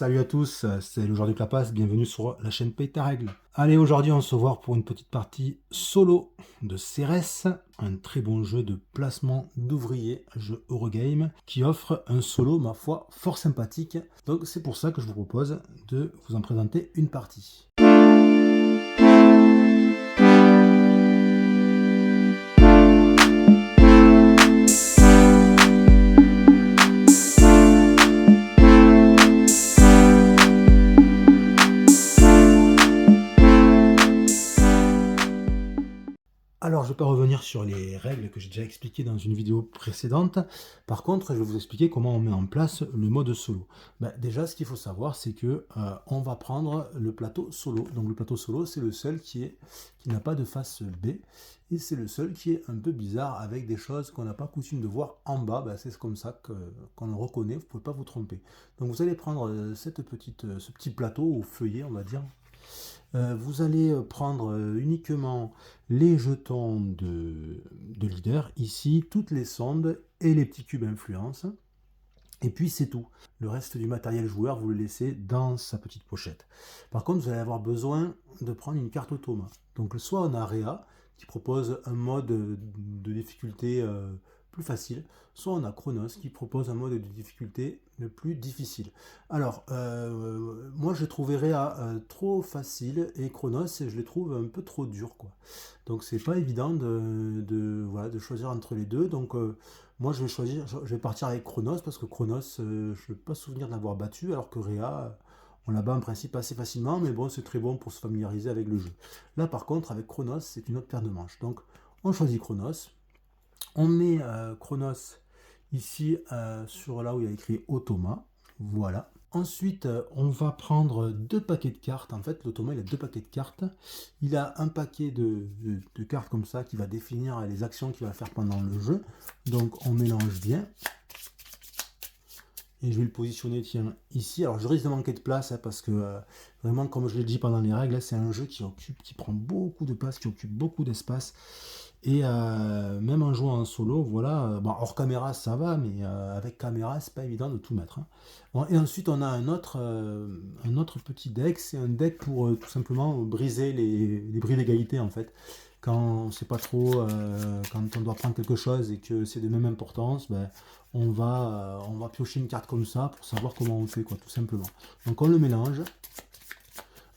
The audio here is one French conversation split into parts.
Salut à tous, c'est le joueur du Clapas, bienvenue sur la chaîne Paye ta règle. Allez, aujourd'hui on se voit pour une petite partie solo de Cérès, un très bon jeu de placement d'ouvriers, jeu Eurogame, qui offre un solo, ma foi, fort sympathique. Donc c'est pour ça que je vous propose de vous en présenter une partie. Alors, je ne vais pas revenir sur les règles que j'ai déjà expliquées dans une vidéo précédente. Par contre, je vais vous expliquer comment on met en place le mode solo. Déjà, ce qu'il faut savoir, c'est que on va prendre le plateau solo. Donc, le plateau solo, c'est le seul qui n'a pas de face B. Et c'est le seul qui est un peu bizarre, avec des choses qu'on n'a pas coutume de voir en bas. C'est comme ça qu'on le reconnaît, vous ne pouvez pas vous tromper. Donc, vous allez prendre ce petit plateau au feuillet, on va dire. Vous allez prendre uniquement les jetons de leader, ici, toutes les sondes et les petits cubes influence. Et puis c'est tout. Le reste du matériel joueur, vous le laissez dans sa petite pochette. Par contre, vous allez avoir besoin de prendre une carte automa. Donc soit on a Réa, qui propose un mode de difficulté plus facile, soit on a Chronos, qui propose un mode de difficulté le plus difficile. Alors, moi je trouverais Réa trop facile, et Chronos, je les trouve un peu trop dur, quoi. Donc c'est pas évident voilà, de choisir entre les deux. Donc moi je vais partir avec Chronos, parce que Chronos, je n'ai pas souvenir de l'avoir battu, alors que Réa, on la bat en principe assez facilement, mais bon, c'est très bon pour se familiariser avec le jeu. Là par contre, avec Chronos, c'est une autre paire de manches. Donc on choisit Chronos, on met Chronos ici sur là où il y a écrit Automa, voilà. Ensuite, on va prendre deux paquets de cartes. En fait, l'automa, il a deux paquets de cartes. Il a un paquet de cartes comme ça qui va définir les actions qu'il va faire pendant le jeu. Donc, on mélange bien. Et je vais le positionner, tiens, ici. Alors, je risque de manquer de place, parce que, vraiment, comme je l'ai dit pendant les règles, c'est un jeu qui prend beaucoup de place, qui occupe beaucoup d'espace. Et même en jouant en solo, voilà, hors caméra ça va, mais avec caméra c'est pas évident de tout mettre, hein. Bon, et ensuite on a un autre petit deck, c'est un deck pour tout simplement briser les bris d'égalité, en fait. Quand on sait pas trop, quand on doit prendre quelque chose et que c'est de même importance, on va piocher une carte comme ça pour savoir comment on fait, quoi, tout simplement. Donc on le mélange.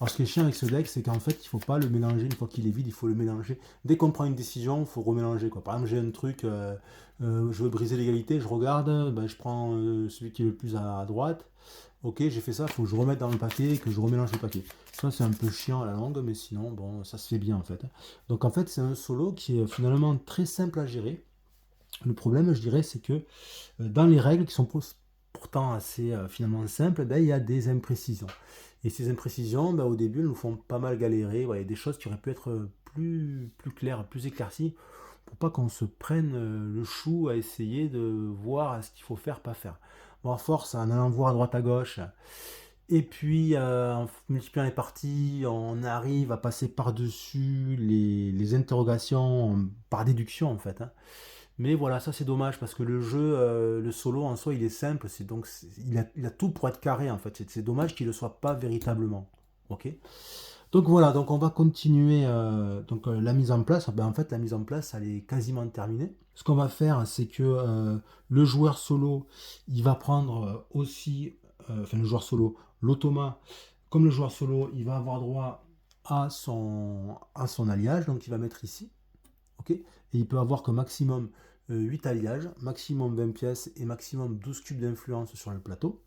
Alors ce qui est chiant avec ce deck, c'est qu'en fait, il ne faut pas le mélanger une fois qu'il est vide, il faut le mélanger. Dès qu'on prend une décision, il faut remélanger, quoi. Par exemple, j'ai un truc, je veux briser l'égalité, je regarde, je prends celui qui est le plus à droite. Ok, j'ai fait ça, il faut que je remette dans le paquet et que je remélange le paquet. Ça, c'est un peu chiant à la longue, mais sinon, bon, ça se fait bien, en fait. Donc en fait, c'est un solo qui est finalement très simple à gérer. Le problème, je dirais, c'est que dans les règles qui sont pourtant assez finalement simples, il y a des imprécisions. Et ces imprécisions, au début, elles nous font pas mal galérer. Voilà, il y a des choses qui auraient pu être plus claires, plus éclaircies, pour pas qu'on se prenne le chou à essayer de voir ce qu'il faut faire, pas faire. Bon, à force, en allant voir à droite à gauche, et puis en multipliant les parties, on arrive à passer par-dessus les interrogations par déduction, en fait, hein. Mais voilà, ça c'est dommage, parce que le jeu, le solo en soi, il est simple, il a tout pour être carré, en fait. C'est dommage qu'il ne le soit pas véritablement. Ok. Donc voilà, donc on va continuer la mise en place. En fait, la mise en place, elle est quasiment terminée. Ce qu'on va faire, c'est que le joueur solo, il va prendre aussi, le joueur solo, l'automa, comme le joueur solo, il va avoir droit à son alliage, donc il va mettre ici. Ok. Et il peut avoir comme maximum 8 alliages, maximum 20 pièces et maximum 12 cubes d'influence sur le plateau.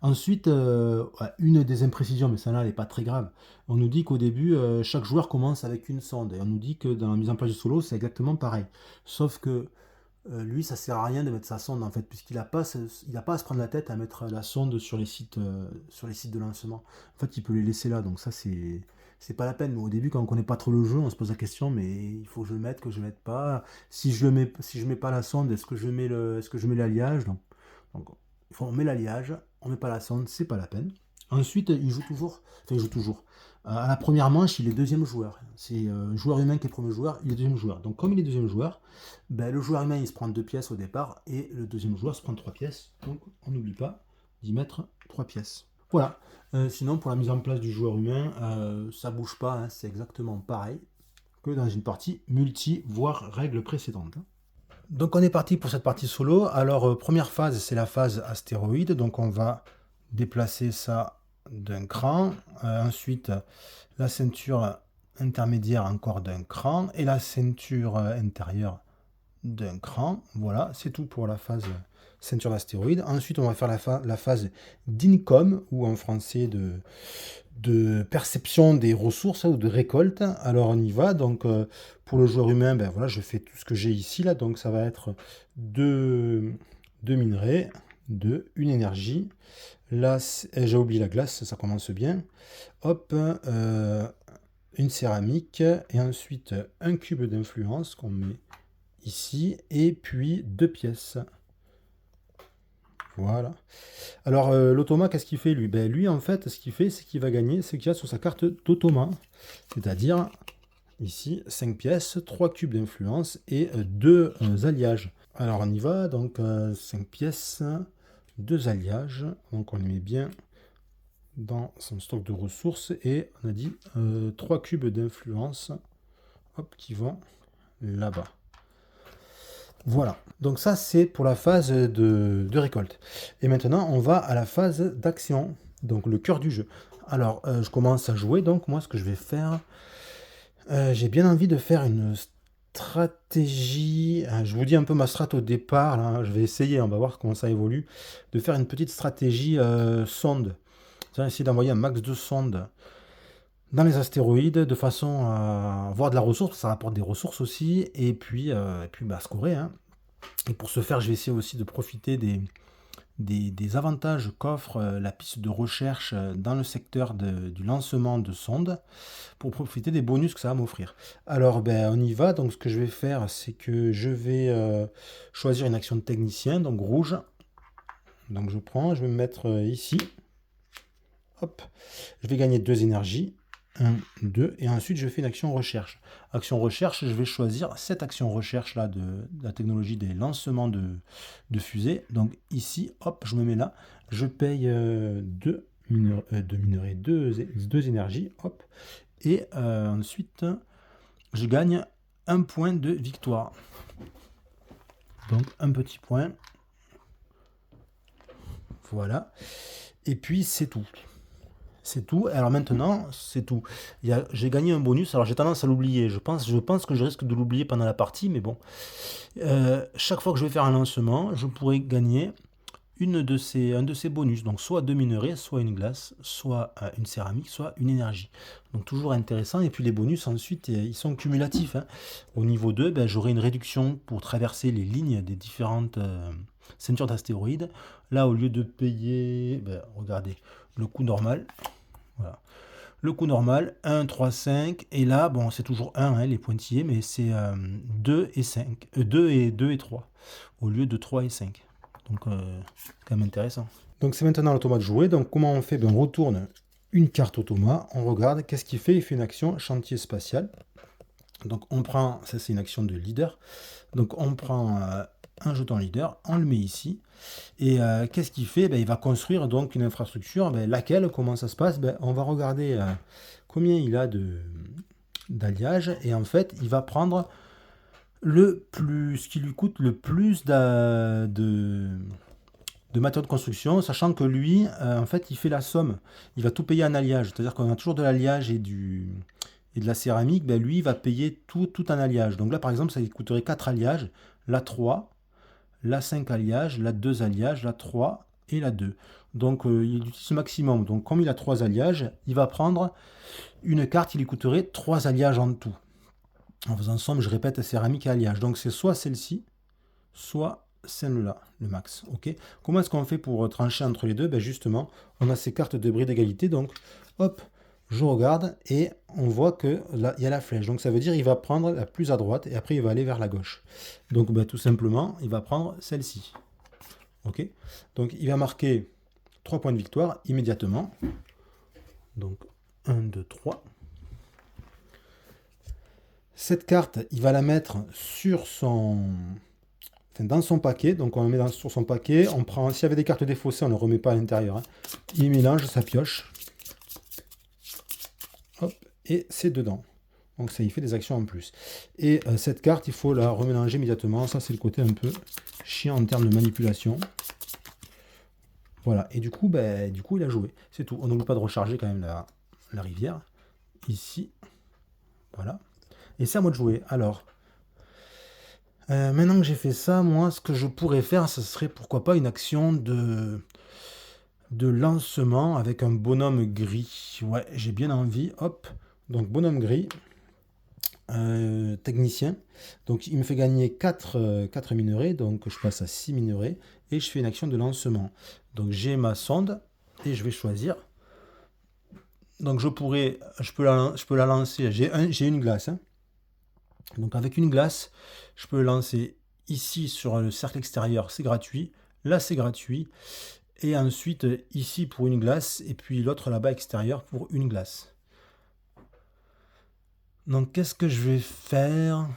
Ensuite, une des imprécisions, mais celle-là, elle n'est pas très grave. On nous dit qu'au début, chaque joueur commence avec une sonde. Et on nous dit que dans la mise en place du solo, c'est exactement pareil. Sauf que lui, ça sert à rien de mettre sa sonde, en fait, puisqu'il n'a pas, à se prendre la tête à mettre la sonde sur les sites de lancement. En fait, il peut les laisser là. Donc ça, c'est pas la peine. Mais au début, quand on connaît pas trop le jeu, on se pose la question, mais il faut que je le mette, que je le mette pas. Si je mets pas la sonde, est-ce que je mets l'alliage? Donc, on met l'alliage, on met pas la sonde, c'est pas la peine. Ensuite, il joue toujours. À la première manche, il est deuxième joueur. C'est joueur humain qui est premier joueur, il est deuxième joueur. Donc comme il est deuxième joueur, le joueur humain il se prend 2 pièces au départ, et le deuxième joueur se prend 3 pièces. Donc on n'oublie pas d'y mettre 3 pièces. Voilà. Sinon, pour la mise en place du joueur humain, ça bouge pas, hein, c'est exactement pareil que dans une partie multi, voire règle précédente, hein. Donc on est parti pour cette partie solo. Alors première phase, c'est la phase astéroïde. Donc on va déplacer ça d'un cran. Ensuite, la ceinture intermédiaire encore d'un cran. Et la ceinture intérieure d'un cran. Voilà, c'est tout pour la phase ceinture d'astéroïde. Ensuite, on va faire la phase d'INCOM, ou en français de perception des ressources, ou de récolte. Alors on y va. Donc pour le joueur humain, ben voilà, je fais tout ce que j'ai ici là. Donc ça va être deux minerais, une énergie. Là, j'ai oublié la glace, ça commence bien. Hop, une céramique, et ensuite un cube d'influence qu'on met ici, et puis 2 pièces. Voilà. Alors, l'automa, qu'est-ce qu'il fait lui? Ben, lui, en fait, ce qu'il fait, c'est qu'il va gagner ce qu'il y a sur sa carte d'automa. C'est-à-dire, ici, 5 pièces, 3 cubes d'influence et 2 alliages. Alors, on y va. Donc, 5 pièces, 2 alliages. Donc, on les met bien dans son stock de ressources. Et on a dit 3 cubes d'influence, hop, qui vont là-bas. Voilà, donc ça c'est pour la phase de récolte. Et maintenant on va à la phase d'action, donc le cœur du jeu. Alors je commence à jouer, donc moi ce que je vais faire, j'ai bien envie de faire une stratégie. Je vous dis un peu ma strat au départ, là, je vais essayer, on va voir comment ça évolue, de faire une petite stratégie sonde. C'est-à-dire essayer d'envoyer un max de sondes dans les astéroïdes de façon à avoir de la ressource, ça rapporte des ressources aussi, et puis bah, scorer, hein. Et pour ce faire, je vais essayer aussi de profiter des avantages qu'offre la piste de recherche dans le secteur du lancement de sondes, pour profiter des bonus que ça va m'offrir. Alors, ben, on y va. Donc, ce que je vais faire, c'est que je vais choisir une action de technicien, donc rouge. Donc, je vais me mettre ici. Hop. Je vais gagner 2 énergies. 1, 2, et ensuite je fais une action recherche. Action recherche, je vais choisir cette action recherche là de la technologie des lancements de fusées. Donc ici, hop, je me mets là, je paye 2 minerais, 2 énergies, hop, et ensuite je gagne 1 point de victoire. Donc un petit point. Voilà. Et puis c'est tout. C'est tout. Alors maintenant, c'est tout. J'ai gagné un bonus. Alors j'ai tendance à l'oublier. Je pense que je risque de l'oublier pendant la partie, mais bon. Chaque fois que je vais faire un lancement, je pourrais gagner un de ces bonus. Donc soit 2 minerais, soit une glace, soit une céramique, soit une énergie. Donc toujours intéressant. Et puis les bonus ensuite, ils sont cumulatifs, hein. Au niveau 2, ben, j'aurai une réduction pour traverser les lignes des différentes ceintures d'astéroïdes. Là, au lieu de payer, ben, regardez, le coût normal. Voilà. Le coût normal, 1, 3, 5. Et là, bon, c'est toujours 1, hein, les pointillés, mais c'est 2 et 5. 2 et 3, au lieu de 3 et 5. Donc, c'est quand même intéressant. Donc, c'est maintenant l'automate de jouer. Donc, comment on fait? Ben, on retourne une carte automate. On regarde. Qu'est-ce qu'il fait? Il fait une action chantier spatial. Donc, on prend, ça c'est une action de leader. Donc, on prend un jeton leader, on le met ici. Et qu'est-ce qu'il fait? Ben, il va construire donc une infrastructure. Ben, laquelle? Comment ça se passe? Ben, on va regarder combien il a d'alliage. Et en fait, il va prendre ce qui lui coûte le plus de matériaux de construction, sachant que lui, en fait, il fait la somme. Il va tout payer en alliage. C'est-à-dire qu'on a toujours de l'alliage et de la céramique. Ben, lui, il va payer tout en alliage. Donc là, par exemple, ça lui coûterait 4 alliages. Là, 3. Là 5 alliages, là 2 alliages, là 3 et là 2. Donc il utilise ce maximum. Donc comme il a 3 alliages, il va prendre une carte qui lui coûterait 3 alliages en tout. En faisant somme, je répète, céramique et alliage. Donc c'est soit celle-ci, soit celle-là, le max. Ok. Comment est-ce qu'on fait pour trancher entre les deux? Ben justement, on a ces cartes de bris d'égalité. Donc hop, je regarde et on voit que là, il y a la flèche. Donc ça veut dire qu'il va prendre la plus à droite et après il va aller vers la gauche. Donc ben, tout simplement, il va prendre celle-ci. Ok. Donc il va marquer 3 points de victoire immédiatement. Donc 1, 2, 3. Cette carte, il va la mettre sur son enfin, dans son paquet. Donc on le met sur son paquet. On prend, s'il y avait des cartes défaussées, on ne le remet pas à l'intérieur. Hein. Il mélange sa pioche. Hop, et c'est dedans. Donc ça y fait des actions en plus. Et cette carte, il faut la remélanger immédiatement. Ça, c'est le côté un peu chiant en termes de manipulation. Voilà, et du coup, il a joué. C'est tout. On n'oublie pas de recharger quand même la rivière. Ici. Voilà. Et c'est à moi de jouer. Alors, maintenant que j'ai fait ça, moi, ce que je pourrais faire, ce serait pourquoi pas une action de lancement avec un bonhomme gris. Ouais, j'ai bien envie. Hop. Donc, bonhomme gris. Technicien. Donc, il me fait gagner 4 minerais. Donc, je passe à 6 minerais. Et je fais une action de lancement. Donc, j'ai ma sonde. Et je vais choisir. Donc, je peux la lancer. J'ai une glace. Hein. Donc, avec une glace, je peux le lancer ici sur le cercle extérieur. C'est gratuit. Là, c'est gratuit. Et ensuite, ici pour une glace. Et puis l'autre là-bas extérieur pour une glace. Donc, qu'est-ce que je vais faire?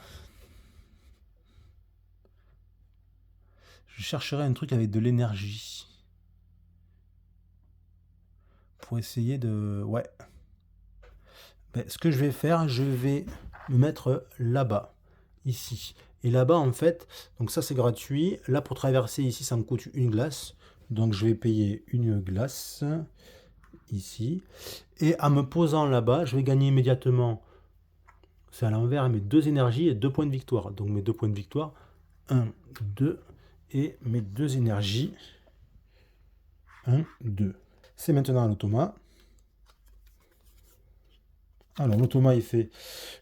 Je chercherai un truc avec de l'énergie. Pour essayer de... Ouais. Ce que je vais faire, je vais me mettre là-bas. Ici. Et là-bas, en fait, donc ça c'est gratuit. Là, pour traverser ici, ça me coûte une glace. Donc, je vais payer une glace. Ici. Et en me posant là-bas, je vais gagner immédiatement... C'est à l'envers, mes 2 énergies et 2 points de victoire. Donc mes 2 points de victoire, 1, 2, et mes 2 énergies, 1, 2. C'est maintenant à l'automa. Alors l'automa, il fait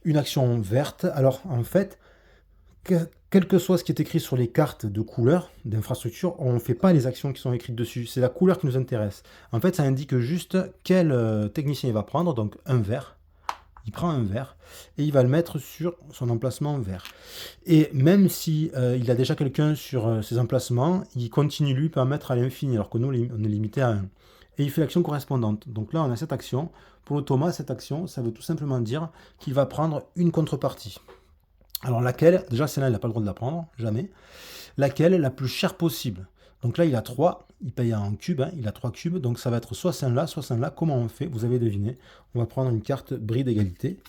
une action verte. Alors en fait, quel que soit ce qui est écrit sur les cartes de couleur d'infrastructure, on ne fait pas les actions qui sont écrites dessus. C'est la couleur qui nous intéresse. En fait, ça indique juste quel technicien il va prendre, donc un vert. Il prend un vert et il va le mettre sur son emplacement vert. Et même si il a déjà quelqu'un sur ses emplacements, il continue lui à mettre à l'infini, alors que nous, on est limité à 1. Et il fait l'action correspondante. Donc là, on a cette action. Pour l'automa, cette action, ça veut tout simplement dire qu'il va prendre une contrepartie. Alors laquelle, déjà celle-là, il n'a pas le droit de la prendre, jamais. Laquelle, la plus chère possible. Donc là, il a 3, il paye en cube, hein, il a 3 cubes, donc ça va être soit celle-là, soit celle-là. Comment on fait? Vous avez deviné. On va prendre une carte bris d'égalité.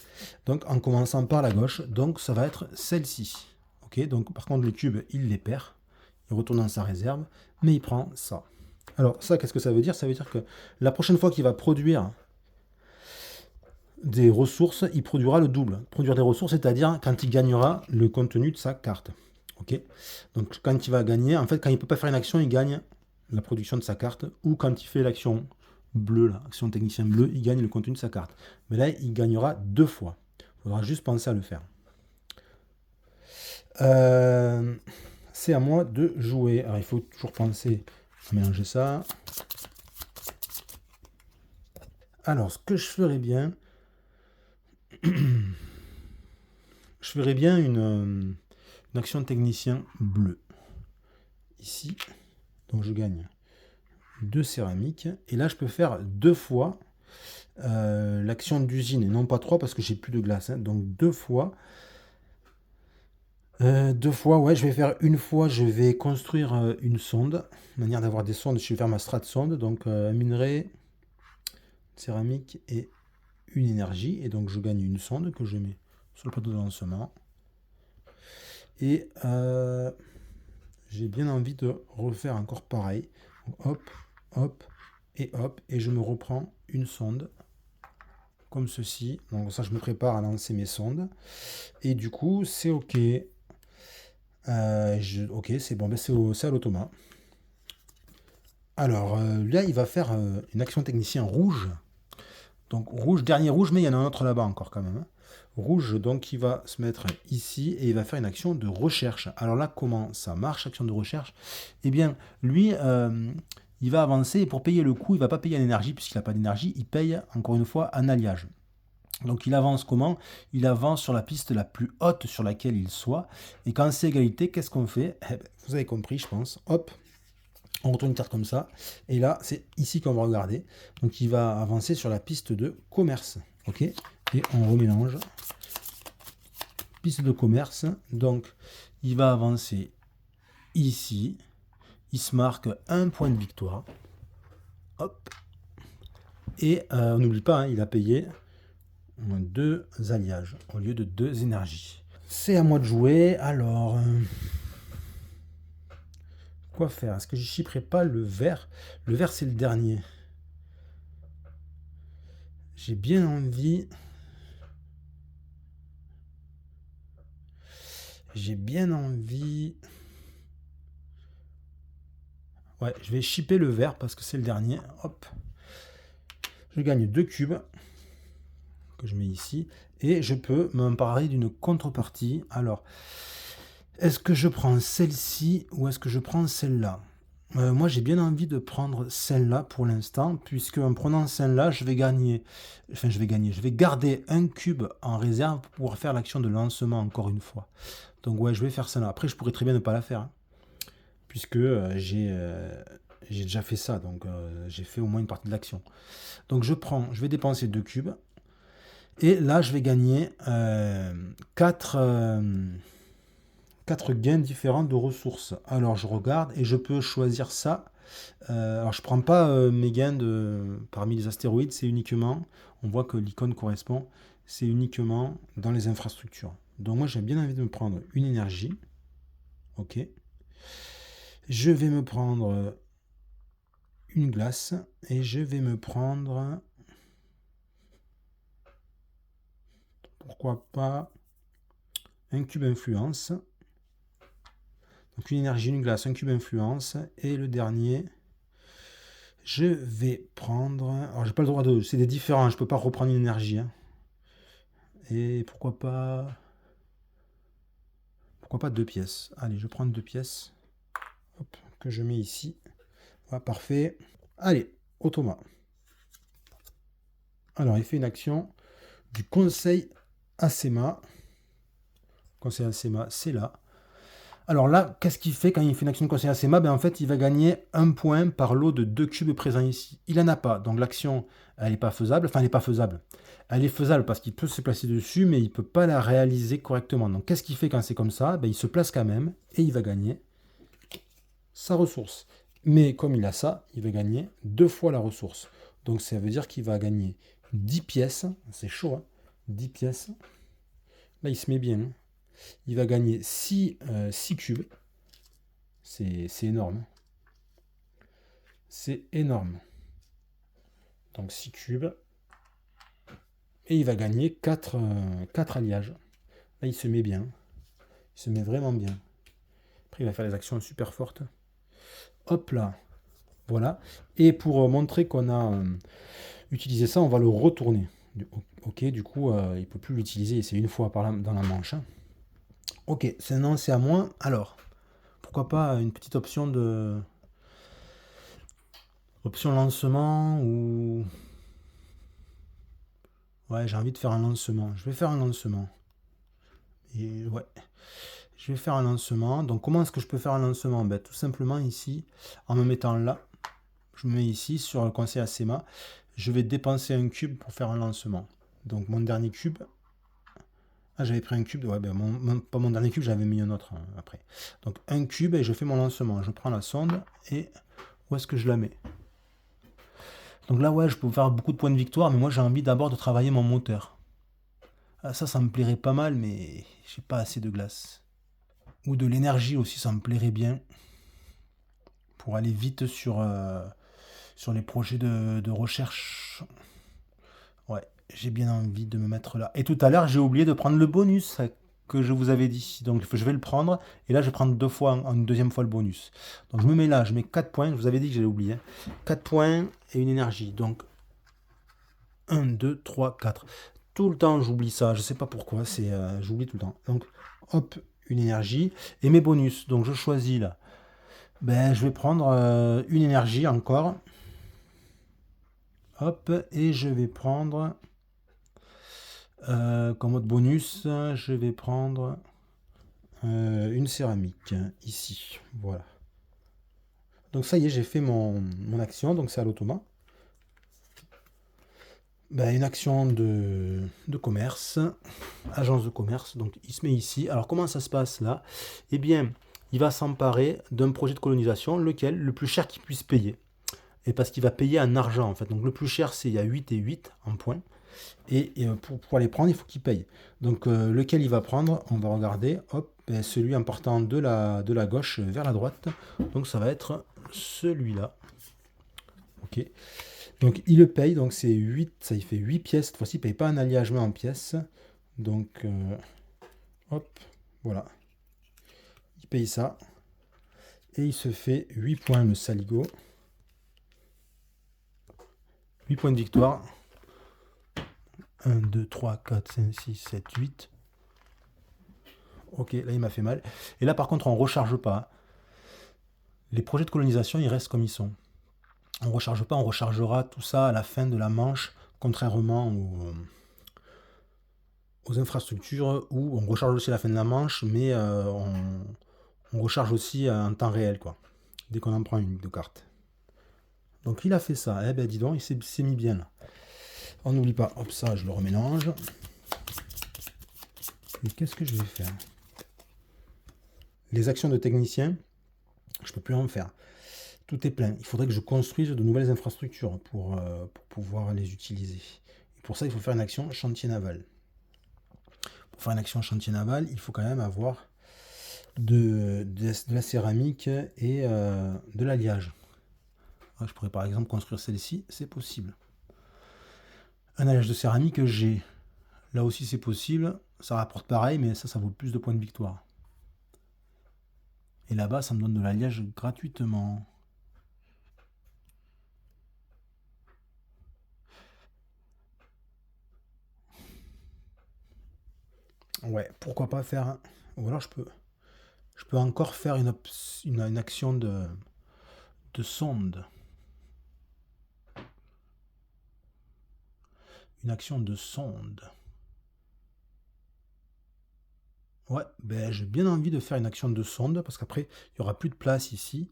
Donc en commençant par la gauche, donc ça va être celle-ci. Ok, donc par contre, le cube, il les perd. Il retourne dans sa réserve, mais il prend ça. Alors ça, qu'est-ce que ça veut dire? Ça veut dire que la prochaine fois qu'il va produire des ressources, il produira le double. Produire des ressources, c'est-à-dire quand il gagnera le contenu de sa carte. Ok. Donc quand il va gagner, en fait, quand il ne peut pas faire une action, il gagne la production de sa carte. Ou quand il fait l'action bleue, l'action technicien bleu, il gagne le contenu de sa carte. Mais là, il gagnera 2 fois. Il faudra juste penser à le faire. C'est à moi de jouer. Alors il faut toujours penser à mélanger ça. Alors ce que je ferais bien, je ferais bien une action technicien bleu. Ici, donc je gagne 2 céramiques. Et là, je peux faire 2 fois l'action d'usine, et non pas 3 parce que j'ai plus de glace. Hein. Donc 2 fois. 2 fois, ouais, je vais faire une fois, je vais construire une sonde. Manière d'avoir des sondes, je vais faire ma strat sonde. Donc un minerai, céramique et une énergie. Et donc je gagne une sonde que je mets sur le plateau de lancement. Et j'ai bien envie de refaire encore pareil. Hop, hop et hop. Et je me reprends une sonde. Comme ceci. Donc ça, je me prépare à lancer mes sondes. Et du coup, c'est OK. Ok, c'est bon, c'est à l'automa. Alors là, il va faire une action technicien rouge. Donc rouge, dernier rouge, mais il y en a un autre là-bas encore quand même. Hein. Rouge, donc il va se mettre ici et il va faire une action de recherche. Alors là, comment ça marche, action de recherche? Eh bien, lui, il va avancer et pour payer le coût, il ne va pas payer en énergie puisqu'il n'a pas d'énergie, il paye encore une fois en alliage. Donc il avance comment? Il avance sur la piste la plus haute sur laquelle il soit. Et quand c'est égalité, qu'est-ce qu'on fait? Vous avez compris, je pense. Hop, on retourne une carte comme ça. Et là, c'est ici qu'on va regarder. Donc il va avancer sur la piste de commerce. Ok. Et on remélange. Piste de commerce. Donc il va avancer ici, il se marque un point de victoire. Hop. Et on n'oublie pas, hein, il a payé 2 alliages au lieu de 2 énergies. C'est à moi de jouer. Alors, quoi faire? Est-ce que je chipperai pas le vert? Le vert, c'est le dernier. J'ai bien envie. J'ai bien envie. Ouais, je vais chipper le vert parce que c'est le dernier. Hop. Je gagne 2 cubes que je mets ici. Et je peux m'emparer d'une contrepartie. Alors, est-ce que je prends celle-ci ou est-ce que je prends celle-là? Moi, j'ai bien envie de prendre celle-là pour l'instant, puisque en prenant celle-là, je vais gagner. Enfin, je vais garder un cube en réserve pour pouvoir faire l'action de lancement encore une fois. Donc, ouais, je vais faire celle-là. Après, je pourrais très bien ne pas la faire, hein, puisque j'ai déjà fait ça. Donc, j'ai fait au moins une partie de l'action. Donc, je vais dépenser 2 cubes. Et là, je vais gagner 4 gains différents de ressources. Alors je regarde et je peux choisir ça. Alors je prends pas mes gains parmi les astéroïdes, c'est uniquement, on voit que l'icône correspond, c'est uniquement dans les infrastructures. Donc moi j'ai bien envie de me prendre une énergie. Ok. Je vais me prendre une glace et je vais me prendre, pourquoi pas, un cube influence. Donc une énergie, une glace, un cube influence. Et le dernier, je vais prendre... Alors j'ai pas le droit de... C'est des différents, je peux pas reprendre une énergie. Hein. Et pourquoi pas... Pourquoi pas 2 pièces? Allez, je prends 2 pièces. Hop, que je mets ici. Voilà, parfait. Allez, automa. Alors, il fait une action du conseil ASEMA. Conseil ASEMA, c'est là. Alors là, qu'est-ce qu'il fait quand il fait une action de conseil ASEMA? En fait, il va gagner 1 point par lot de 2 cubes présents ici. Il n'en a pas, donc l'action, elle n'est pas faisable. Enfin, elle n'est pas faisable. Elle est faisable parce qu'il peut se placer dessus, mais il ne peut pas la réaliser correctement. Donc, qu'est-ce qu'il fait quand c'est comme ça? Il se place quand même et il va gagner sa ressource. Mais comme il a ça, il va gagner 2 fois la ressource. Donc, ça veut dire qu'il va gagner 10 pièces. C'est chaud, hein, 10 pièces. Là, il se met bien. Hein. Il va gagner 6 cubes. C'est énorme. C'est énorme. Donc 6 cubes. Et il va gagner 4 alliages. Là, il se met bien. Il se met vraiment bien. Après, il va faire des actions super fortes. Hop là. Voilà. Et pour montrer qu'on a utilisé ça, on va le retourner. Ok, du coup, il ne peut plus l'utiliser. C'est une fois dans la manche. Ok, sinon c'est à moi. Alors, pourquoi pas une petite option de... Option lancement ou... Ouais, j'ai envie de faire un lancement. Je vais faire un lancement. Et ouais, je vais faire un lancement. Donc comment est-ce que je peux faire un lancement? Tout simplement ici, en me mettant là, je me mets ici sur le conseil ASEMA. Je vais dépenser un cube pour faire un lancement. Donc mon dernier cube... Ah, j'avais pris un cube. Ouais, pas mon dernier cube, j'avais mis un autre après. Donc un cube et je fais mon lancement. Je prends la sonde et où est-ce que je la mets? Donc là, ouais, je peux faire beaucoup de points de victoire, mais moi j'ai envie d'abord de travailler mon moteur. Ah, ça me plairait pas mal, mais j'ai pas assez de glace. Ou de l'énergie aussi, ça me plairait bien. Pour aller vite sur les projets de recherche. Ouais, j'ai bien envie de me mettre là. Et tout à l'heure, j'ai oublié de prendre le bonus que je vous avais dit. Donc je vais le prendre. Et là, je vais prendre une deuxième fois le bonus. Donc je me mets là, je mets 4 points. Je vous avais dit que j'allais oublier. 4 points et une énergie. Donc 1, 2, 3, 4. Tout le temps, j'oublie ça. Je sais pas pourquoi. J'oublie tout le temps. Donc hop, une énergie. Et mes bonus. Donc je choisis là. Je vais prendre une énergie encore. Hop, et je vais prendre comme autre bonus, je vais prendre une céramique ici. Voilà. Donc ça y est, j'ai fait mon action, donc c'est à l'automat. Une action de commerce, agence de commerce, donc il se met ici. Alors comment ça se passe là? Eh bien, il va s'emparer d'un projet de colonisation, lequel le plus cher qu'il puisse payer. Et parce qu'il va payer en argent en fait. Donc le plus cher c'est il y a 8 et 8 en points. Et pour pouvoir les prendre, il faut qu'il paye. Donc lequel il va prendre, on va regarder, hop, celui en partant de la gauche vers la droite. Donc ça va être celui-là. Ok. Donc il le paye, donc c'est 8, ça il fait 8 pièces. Cette fois-ci, il ne paye pas un alliagement en pièces. Donc hop, voilà. Il paye ça. Et il se fait 8 points le saligo. 8 points de victoire. 1, 2, 3, 4, 5, 6, 7, 8. Ok, là il m'a fait mal. Et là par contre on ne recharge pas. Les projets de colonisation ils restent comme ils sont. On ne recharge pas, on rechargera tout ça à la fin de la manche, contrairement aux infrastructures où on recharge aussi à la fin de la manche, mais on recharge aussi en temps réel, quoi, dès qu'on en prend une de carte. Donc il a fait ça, eh ben dis donc, il s'est mis bien là. On n'oublie pas, hop, ça je le remélange. Et qu'est-ce que je vais faire? Les actions de technicien, je ne peux plus en faire. Tout est plein. Il faudrait que je construise de nouvelles infrastructures pour pouvoir les utiliser. Et pour ça, il faut faire une action chantier naval. Pour faire une action chantier naval, il faut quand même avoir de la céramique et de l'alliage. Je pourrais par exemple construire celle-ci, c'est possible. Un alliage de céramique, j'ai. Là aussi, c'est possible. Ça rapporte pareil, mais ça vaut plus de points de victoire. Et là-bas, ça me donne de l'alliage gratuitement. Ouais, pourquoi pas faire... Ou alors je peux encore faire une action de sonde. Une action de sonde. Ouais, ben j'ai bien envie de faire une action de sonde, parce qu'après, il n'y aura plus de place ici.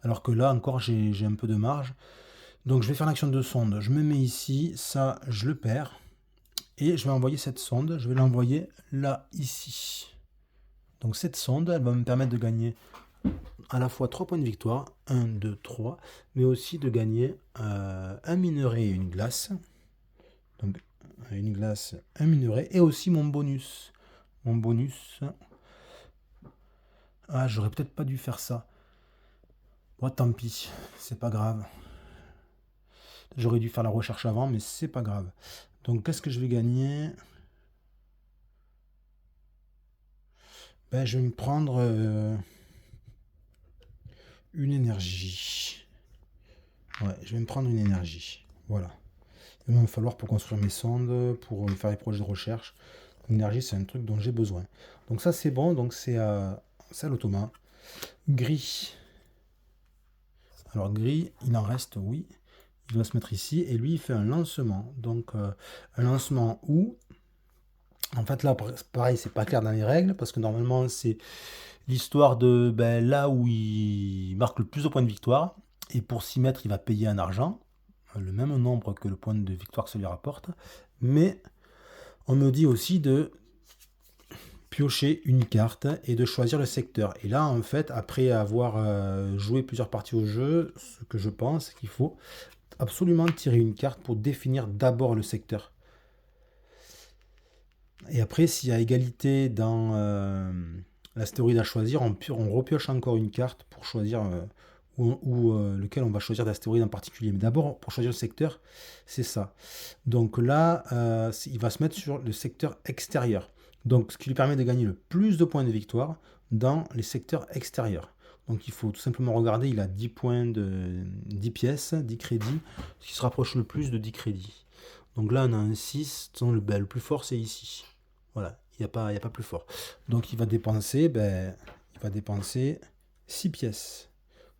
Alors que là, encore, j'ai un peu de marge. Donc je vais faire l'action de sonde. Je me mets ici, ça, je le perds. Et je vais envoyer cette sonde, je vais l'envoyer là, ici. Donc cette sonde, elle va me permettre de gagner à la fois 3 points de victoire, 1, 2, 3, mais aussi de gagner un minerai et une glace. Donc une glace, un minerai, et aussi mon bonus. Mon bonus. Ah, j'aurais peut-être pas dû faire ça. Bon, tant pis, c'est pas grave. J'aurais dû faire la recherche avant, mais c'est pas grave. Donc qu'est-ce que je vais gagner? Ben, je vais me prendre une énergie. Ouais, je vais me prendre une énergie. Voilà. Il va me falloir pour construire mes sondes, pour faire les projets de recherche. L'énergie, c'est un truc dont j'ai besoin. Donc ça, c'est bon. Donc c'est à l'automat. Gris. Alors gris, il en reste, oui. Il doit se mettre ici. Et lui, il fait un lancement. Donc un lancement où... En fait, là, pareil, c'est pas clair dans les règles, parce que normalement, c'est l'histoire de là où il marque le plus de points de victoire. Et pour s'y mettre, il va payer un argent, le même nombre que le point de victoire que ça lui rapporte. Mais on me dit aussi de piocher une carte et de choisir le secteur. Et là, en fait, après avoir joué plusieurs parties au jeu, ce que je pense, c'est qu'il faut absolument tirer une carte pour définir d'abord le secteur. Et après, s'il y a égalité dans l'astéroïde à choisir, on repioche encore une carte pour choisir lequel on va choisir d'astéroïde en particulier. Mais d'abord, pour choisir le secteur, c'est ça. Donc là, il va se mettre sur le secteur extérieur. Donc ce qui lui permet de gagner le plus de points de victoire dans les secteurs extérieurs. Donc il faut tout simplement regarder, il a 10 points de 10 pièces, 10 crédits, ce qui se rapproche le plus de 10 crédits. Donc là, on a un 6, le plus fort, c'est ici. Voilà, il n'y a pas plus fort. Donc il va dépenser 6 pièces.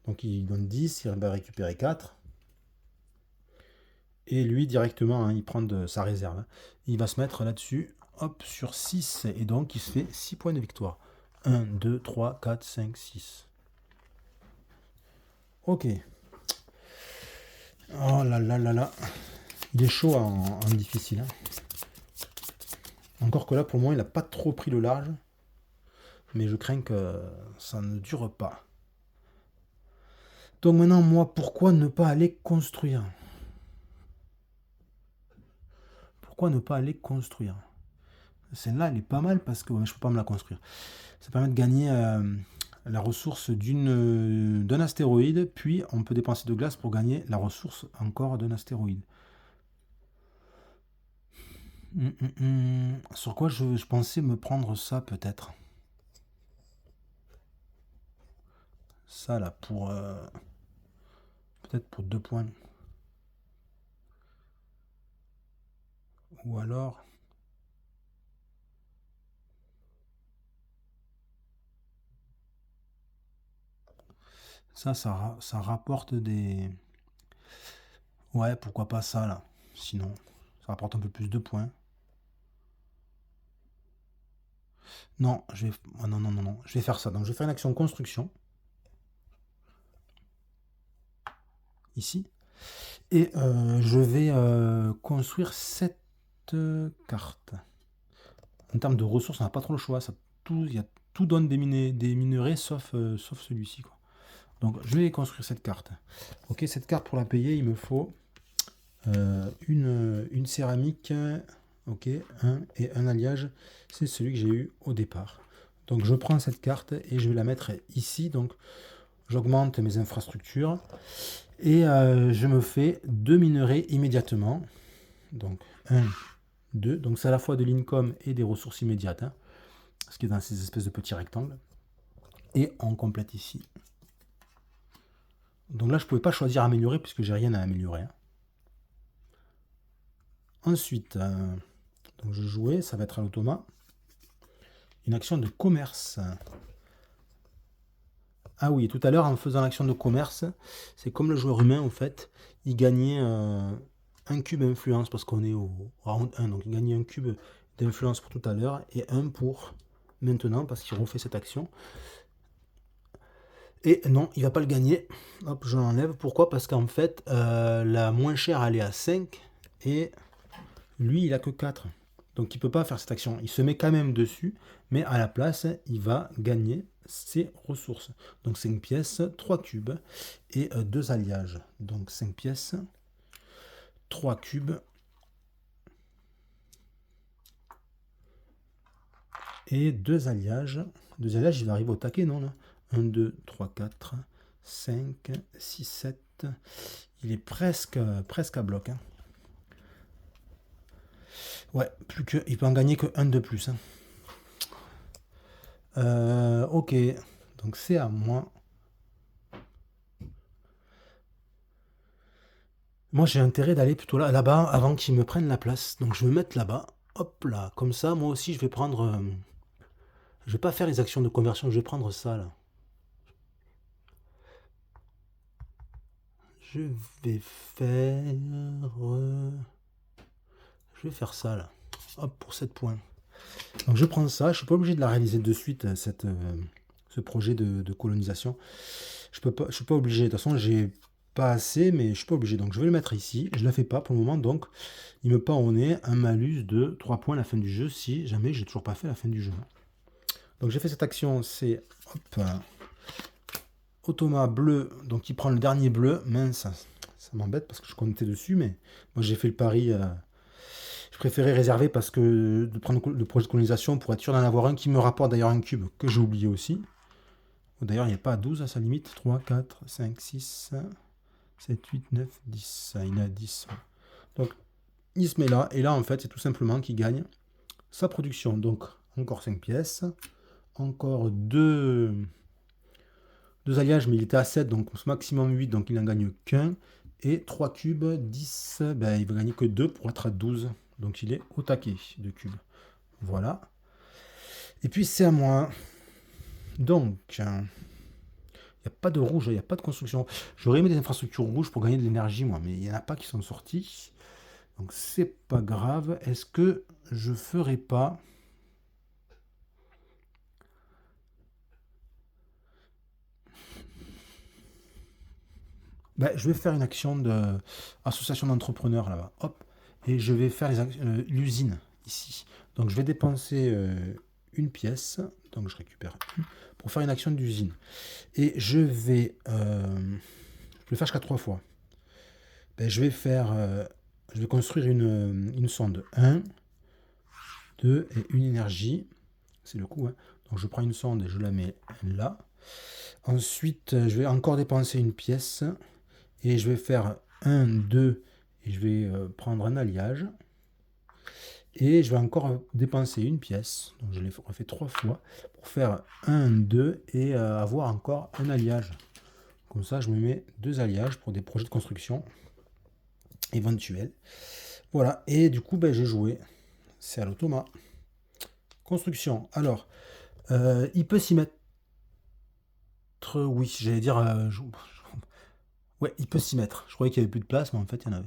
Donc il donne 10, il va récupérer 4. Et lui, directement, il prend de sa réserve. Il va se mettre là-dessus, hop, sur 6. Et donc il se fait 6 points de victoire. 1, 2, 3, 4, 5, 6. Ok. Oh là là là là. Il est chaud en difficile. Encore que là, pour le moment, il n'a pas trop pris le large. mais je crains que ça ne dure pas. Donc maintenant, moi, pourquoi ne pas aller construire? Pourquoi ne pas aller construire? Celle-là, elle est pas mal parce que ouais, je peux pas me la construire. Ça permet de gagner la ressource d'un astéroïde, puis on peut dépenser de glace pour gagner la ressource encore d'un astéroïde. Sur quoi je pensais me prendre ça peut-être? Ça là, pour peut-être pour 2 points. Ou alors... Ça rapporte des... Ouais, pourquoi pas ça là. Sinon, ça rapporte un peu plus de points. Non, je vais... ah, non, non, non, non. Je vais faire ça. Donc, je vais faire une action construction. Ici. Et je vais construire cette carte. En termes de ressources, on n'a pas trop le choix. Tout donne des minerais sauf celui-ci, quoi. Donc, je vais construire cette carte. Ok, cette carte, pour la payer, il me faut une céramique, ok, et un alliage. C'est celui que j'ai eu au départ. Donc, je prends cette carte et je vais la mettre ici. Donc, j'augmente mes infrastructures et je me fais 2 minerais immédiatement. Donc, 1, 2. Donc, c'est à la fois de l'income et des ressources immédiates, hein, ce qui est dans ces espèces de petits rectangles. Et on complète ici. Donc là, je ne pouvais pas choisir améliorer puisque j'ai rien à améliorer, hein. Ensuite, donc je jouais, ça va être à l'automa. Une action de commerce. Ah oui, tout à l'heure, en faisant l'action de commerce, c'est comme le joueur humain, en fait. Il gagnait un cube influence parce qu'on est au round 1. Donc il gagnait un cube d'influence pour tout à l'heure et un pour maintenant parce qu'il refait cette action. Et non, il va pas le gagner. Hop, je l'enlève. Pourquoi? Parce qu'en fait, la moins chère, elle est à 5 et lui, il a que 4. Donc il peut pas faire cette action. Il se met quand même dessus, mais à la place, il va gagner ses ressources. Donc 5 pièces, 3 cubes et 2 alliages. Donc 5 pièces, 3 cubes et 2 alliages. 2 alliages, il va arriver au taquet, non là? 1, 2, 3, 4, 5, 6, 7. Il est presque à bloc, hein. Ouais, plus que. Il peut en gagner que 1 de plus, hein. Ok, donc c'est à moi. Moi, j'ai intérêt d'aller plutôt là-bas avant qu'ils me prennent la place. Donc, je vais me mettre là-bas. Hop là. Comme ça, moi aussi, je vais prendre... je vais pas faire les actions de conversion. Je vais prendre ça, là. Je vais faire... je vais faire ça, là. Hop, pour 7 points. Donc, je prends ça. Je suis pas obligé de la réaliser de suite, ce projet de colonisation. Je suis pas obligé. De toute façon, j'ai pas assez, mais je suis pas obligé. Donc, je vais le mettre ici. Je la fais pas pour le moment. Donc, il me part au nez un malus de 3 points à la fin du jeu si jamais j'ai toujours pas fait la fin du jeu. Donc j'ai fait cette action, c'est automa bleu, donc il prend le dernier bleu. Mince, ça m'embête parce que je comptais dessus, mais moi j'ai fait le pari. Je préférais réserver parce que de prendre le projet de colonisation pour être sûr d'en avoir un qui me rapporte d'ailleurs un cube que j'ai oublié aussi. D'ailleurs, il n'y a pas à 12 à sa limite. 3, 4, 5, 6, 7, 8, 9, 10. Il est à 10. Donc il se met là, et là en fait c'est tout simplement qu'il gagne sa production. Donc encore 5 pièces, encore 2 alliages, mais il était à 7, donc maximum 8, donc il n'en gagne qu'un. Et 3 cubes, 10, ben, il va gagner que 2 pour être à 12. Donc il est au taquet de cubes. Voilà. Et puis c'est à moi. Donc, il n'y a pas de rouge, il n'y a pas de construction. J'aurais aimé des infrastructures rouges pour gagner de l'énergie, moi, mais il n'y en a pas qui sont sortis. Donc c'est pas grave. Est-ce que je ferai pas... Ben, je vais faire une action d'association d'entrepreneurs là-bas. Hop. Et je vais faire l'usine ici. Donc je vais dépenser une pièce, donc je récupère une, pour faire une action d'usine. Et je vais le faire jusqu'à 3 fois. Ben, je vais construire une sonde 1, 2 et une énergie. C'est le coup, hein. Donc je prends une sonde et je la mets là. Ensuite, je vais encore dépenser une pièce. Et je vais faire 1, 2, et je vais prendre un alliage. Et je vais encore dépenser une pièce. Donc je l'ai refait 3 fois pour faire 1, 2 et avoir encore un alliage. Comme ça, je me mets 2 alliages pour des projets de construction éventuels. Voilà, et du coup, ben, j'ai joué. C'est à l'automa. Construction. Alors, il peut s'y mettre. Oui, j'allais dire. Ouais, il peut s'y mettre. Je croyais qu'il n'y avait plus de place, mais en fait, il y en avait.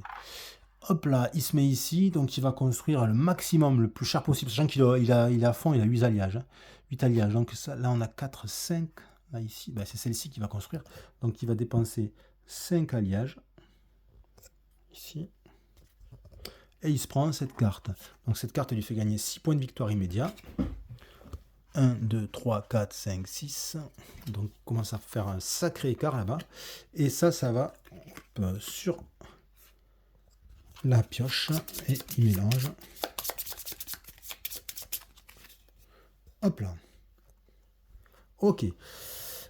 Hop là, il se met ici, donc il va construire le maximum, le plus cher possible, sachant qu'il a, il a à fond, il a 8 alliages. 8 alliages, donc ça, là on a 4, 5, là ici, ben, c'est celle-ci qu'il va construire. Donc il va dépenser 5 alliages, ici, et il se prend cette carte. Donc cette carte lui fait gagner 6 points de victoire immédiat. 1, 2, 3, 4, 5, 6. Donc il commence à faire un sacré écart là-bas. Et ça va sur la pioche et il mélange. Hop là. Ok.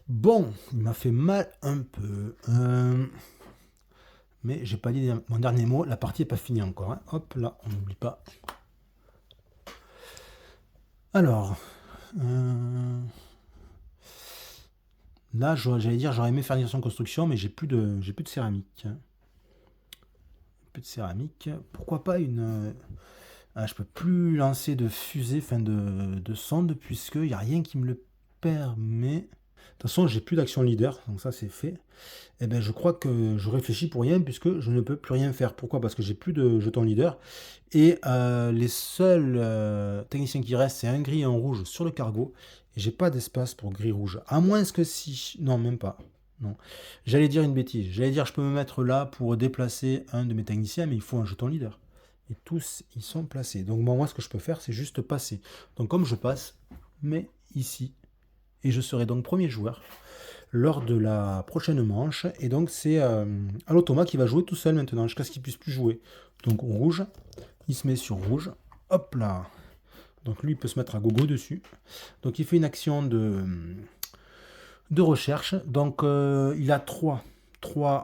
Bon, il m'a fait mal un peu. Mais j'ai pas dit mon dernier mot. La partie n'est pas finie encore, hein. Hop là, on n'oublie pas. Alors. Là, j'allais dire, j'aurais aimé faire une action de construction, mais j'ai plus de céramique. Plus de céramique. Pourquoi pas une... je peux plus lancer de fusée, enfin de sonde, puisqu'il n'y a rien qui me le permet. De toute façon, j'ai plus d'action leader, donc ça c'est fait. Et ben, je crois que je réfléchis pour rien, puisque je ne peux plus rien faire. Pourquoi? Parce que j'ai plus de jetons leader. Et les seuls techniciens qui restent, c'est un gris et un rouge sur le cargo. Et j'ai pas d'espace pour gris-rouge. À moins que si... Non, même pas. Non. J'allais dire une bêtise. J'allais dire je peux me mettre là pour déplacer un de mes techniciens, mais il faut un jeton leader. Et tous, ils sont placés. Donc moi, ce que je peux faire, c'est juste passer. Donc comme je passe, mais ici. Et je serai donc premier joueur lors de la prochaine manche. Et donc c'est à l'automa qui va jouer tout seul maintenant, jusqu'à ce qu'il puisse plus jouer. Donc rouge, il se met sur rouge. Hop là. Donc lui, il peut se mettre à gogo dessus. Donc il fait une action de recherche. Donc il a 3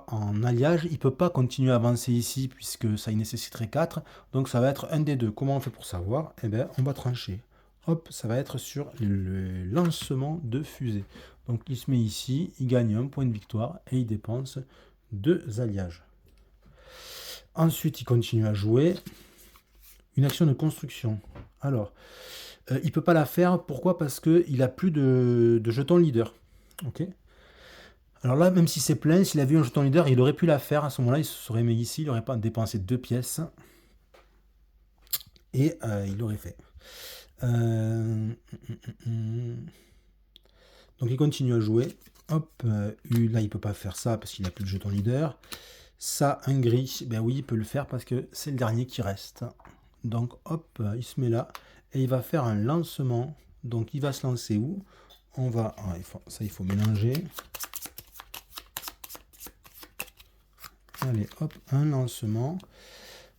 en alliage. Il ne peut pas continuer à avancer ici puisque ça y nécessiterait 4. Donc ça va être un des deux. Comment on fait pour savoir? Eh bien, on va trancher. Hop, ça va être sur le lancement de fusée. Donc il se met ici, il gagne 1 point de victoire et il dépense 2 alliages. Ensuite, il continue à jouer une action de construction. Alors, il ne peut pas la faire. Pourquoi? Parce qu'il n'a plus de jetons leader. Ok. Alors là, même si c'est plein, s'il avait eu un jeton leader, il aurait pu la faire. À ce moment-là, il se serait mis ici, il n'aurait pas dépensé 2 pièces. Et il l'aurait fait. Donc il continue à jouer. Hop, là, il ne peut pas faire ça parce qu'il n'a plus de jeton leader. Ça, un gris, ben oui, il peut le faire parce que c'est le dernier qui reste. Donc hop, il se met là et il va faire un lancement. Donc il va se lancer où? On va... il faut mélanger. Allez, hop, un lancement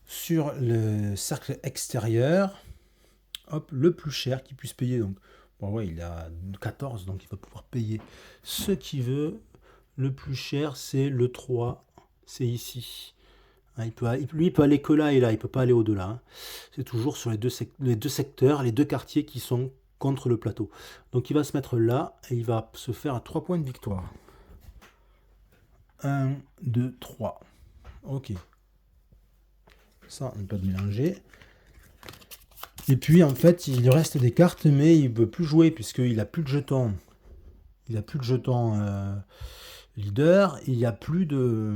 sur le cercle extérieur. Hop, le plus cher qui puisse payer. Donc, bon, ouais, il a 14, donc il va pouvoir payer ce qu'il veut. Le plus cher, c'est le 3. C'est ici. Hein, lui, il peut aller que là et là. Il ne peut pas aller au-delà. Hein. C'est toujours sur les deux secteurs, les deux quartiers qui sont contre le plateau. Donc, il va se mettre là et il va se faire 3 points de victoire. 1, 2, 3. Ok. Ça, on ne peut pas mélanger. Et puis, en fait, il lui reste des cartes, mais il ne veut plus jouer, puisqu'il n'a plus de jetons. Il n'a plus de jetons leader, il n'y a plus de...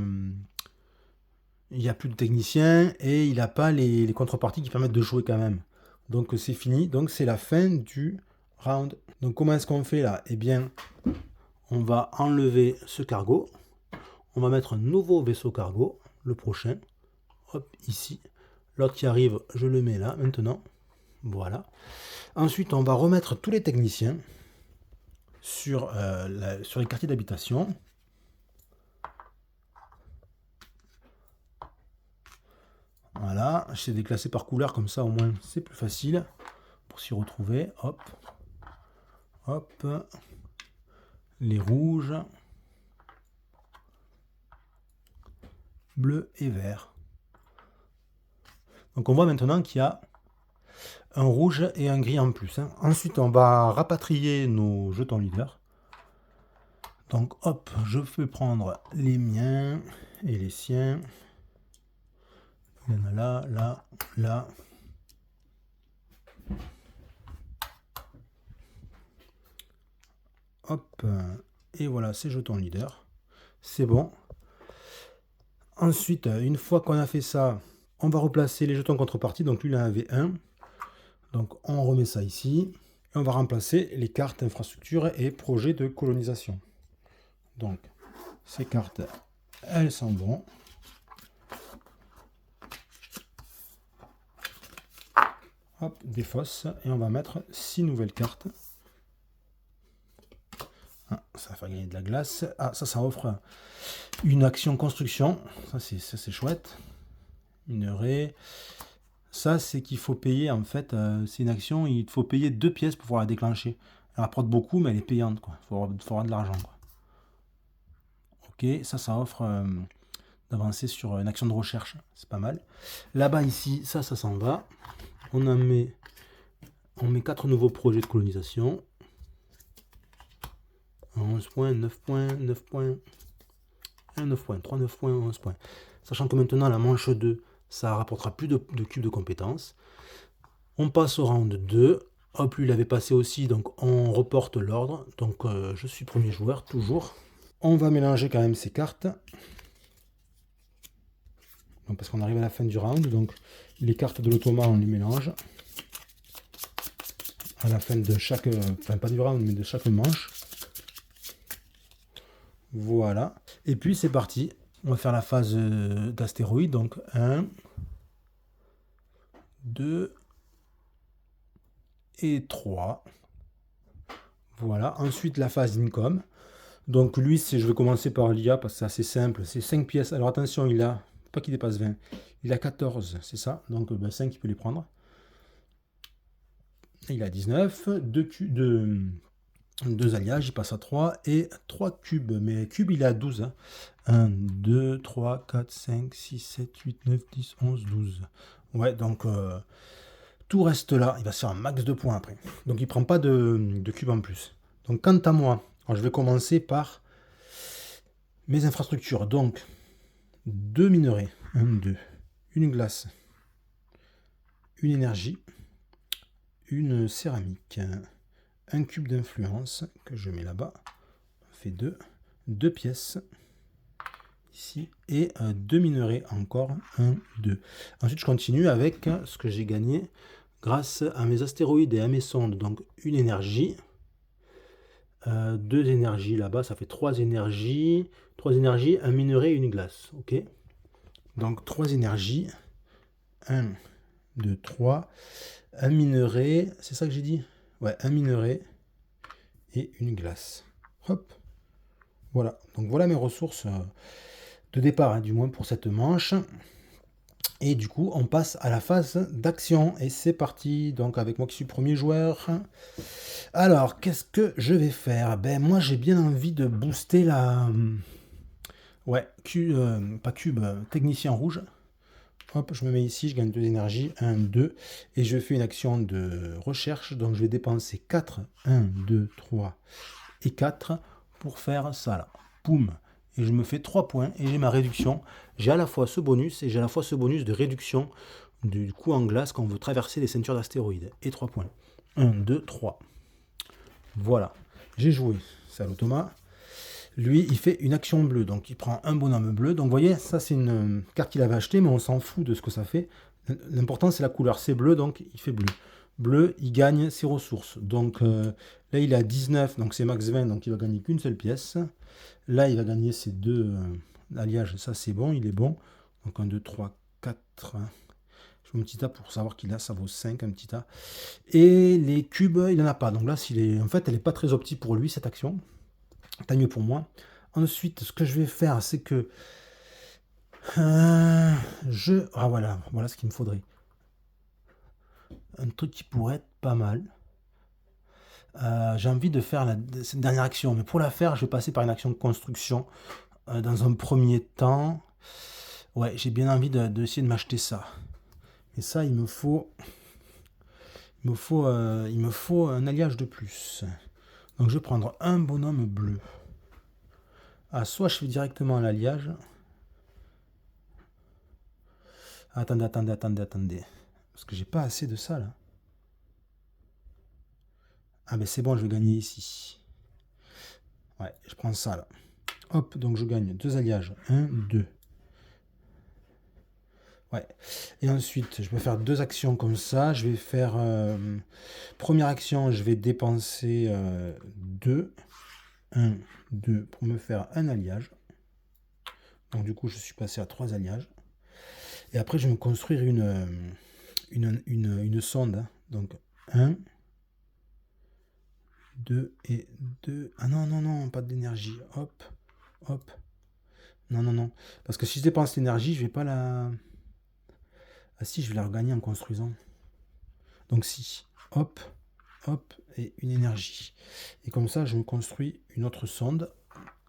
Il n'y a plus de technicien, et il n'a pas les contreparties qui permettent de jouer quand même. Donc, c'est fini. Donc, c'est la fin du round. Donc, comment est-ce qu'on fait là? Eh bien, on va enlever ce cargo. On va mettre un nouveau vaisseau cargo, le prochain. Hop, ici. L'autre qui arrive, je le mets là, maintenant. Voilà. Ensuite, on va remettre tous les techniciens sur les quartiers d'habitation. Voilà, je les déclasser par couleur, comme ça au moins c'est plus facile pour s'y retrouver. Hop, hop, les rouges, bleu et vert. Donc on voit maintenant qu'il y a un rouge et un gris en plus. Ensuite, on va rapatrier nos jetons leaders. Donc hop, je vais prendre les miens et les siens. Il y en a là, là, là. Hop, et voilà, ces jetons leaders. C'est bon. Ensuite, une fois qu'on a fait ça, on va replacer les jetons contrepartie. Donc lui, il en avait un. Donc on remet ça ici. Et on va remplacer les cartes infrastructure et projets de colonisation. Donc ces cartes, elles sont bonnes. Hop, défausse. Et on va mettre 6 nouvelles cartes. Ah, ça va faire gagner de la glace. Ah, ça offre une action construction. Ça, c'est chouette. Minerai. Ça, c'est qu'il faut payer, en fait, c'est une action, il faut payer 2 pièces pour pouvoir la déclencher. Elle rapporte beaucoup, mais elle est payante, quoi. Il faut avoir de l'argent, quoi. Ok, ça offre d'avancer sur une action de recherche. C'est pas mal. Là-bas, ici, ça s'en va. On met 4 nouveaux projets de colonisation. 11 points, 9 points, 9 points, 9 points, 3, 9 points, 11 points. Sachant que maintenant, la manche 2, ça rapportera plus de cubes de compétences. On passe au round 2. Hop, lui, il avait passé aussi, donc on reporte l'ordre. Donc, je suis premier joueur, toujours. On va mélanger quand même ces cartes. Donc, parce qu'on arrive à la fin du round. Donc, les cartes de l'automa, on les mélange. À la fin de chaque... Enfin, pas du round, mais de chaque manche. Voilà. Et puis, c'est parti. On va faire la phase d'astéroïde. Donc, 1, 2 et 3. Voilà. Ensuite, la phase income. Donc, lui, je vais commencer par l'IA parce que c'est assez simple. C'est 5 pièces. Alors, attention, il a... Pas qu'il dépasse 20. Il a 14, c'est ça. Donc, 5, il peut les prendre. Il a 19. 2 alliages, il passe à 3 et 3 cubes. Mais cube, il est à 12. 1, 2, 3, 4, 5, 6, 7, 8, 9, 10, 11, 12. Ouais, donc tout reste là. Il va se faire un max de points après. Donc il prend pas de cubes en plus. Donc quant à moi, alors, je vais commencer par mes infrastructures. Donc 2 minerais. 1, 2. Une glace. Une énergie. Une céramique. Un cube d'influence que je mets là-bas. On fait 2. 2 pièces. Ici. Et 2 minerais encore. 1, 2. Ensuite, je continue avec ce que j'ai gagné grâce à mes astéroïdes et à mes sondes. Donc, une énergie. 2 énergies là-bas. Ça fait 3 énergies. 3 énergies, un minerai et une glace. Ok. Donc, 3 énergies. 1, 2, 3. Un minerai. C'est ça que j'ai dit? Ouais, un minerai et une glace. Hop. Voilà. Donc voilà mes ressources de départ, du moins pour cette manche. Et du coup, on passe à la phase d'action. Et c'est parti. Donc avec moi qui suis premier joueur. Alors, qu'est-ce que je vais faire? Ben moi, j'ai bien envie de booster la... Ouais, pas cube, technicien rouge. Hop, je me mets ici, je gagne 2 énergies, 1, 2, et je fais une action de recherche, donc je vais dépenser 4, 1, 2, 3 et 4 pour faire ça là. Boum. Et je me fais 3 points et j'ai ma réduction. J'ai à la fois ce bonus et j'ai à la fois ce bonus de réduction du coup en glace quand on veut traverser les ceintures d'astéroïdes. Et 3 points. 1, 2, 3. Voilà. J'ai joué. C'est à l'automa. Lui, il fait une action bleue, donc il prend un bonhomme bleu. Donc vous voyez, ça c'est une carte qu'il avait achetée, mais on s'en fout de ce que ça fait. L'important c'est la couleur, c'est bleu, donc il fait bleu. Bleu, il gagne ses ressources. Donc là il est à 19, donc c'est max 20, donc il va gagner qu'une seule pièce. Là il va gagner ses 2 alliages, ça c'est bon, il est bon. Donc 1, 2, 3, 4. Je fais un petit A pour savoir qu'il a, ça vaut 5, un petit A. Et les cubes, il n'en a pas. Donc là, en fait, elle n'est pas très optique pour lui, cette action. Tant mieux pour moi. Ensuite, ce que je vais faire, c'est que ah voilà ce qu'il me faudrait. Un truc qui pourrait être pas mal. J'ai envie de faire cette dernière action, mais pour la faire, je vais passer par une action de construction. Dans un premier temps, ouais, j'ai bien envie d'essayer de m'acheter ça. Et ça, il me faut un alliage de plus. Donc je vais prendre un bonhomme bleu. Ah, soit je fais directement l'alliage. Attendez. Parce que j'ai pas assez de ça là. Ah ben c'est bon, je vais gagner ici. Ouais, je prends ça là. Hop, donc je gagne 2 alliages. 1, 2. Ouais. Et ensuite, je vais faire 2 actions comme ça. Je vais faire... première action, je vais dépenser 2. 1, 2 pour me faire un alliage. Donc du coup, je suis passé à 3 alliages. Et après, je vais me construire une sonde. Donc 1, 2 et 2. Ah non, pas d'énergie. Hop. Non. Parce que si je dépense l'énergie, je vais pas la... Ah si, je vais la regagner en construisant. Donc si. Hop. Et une énergie. Et comme ça, je me construis une autre sonde.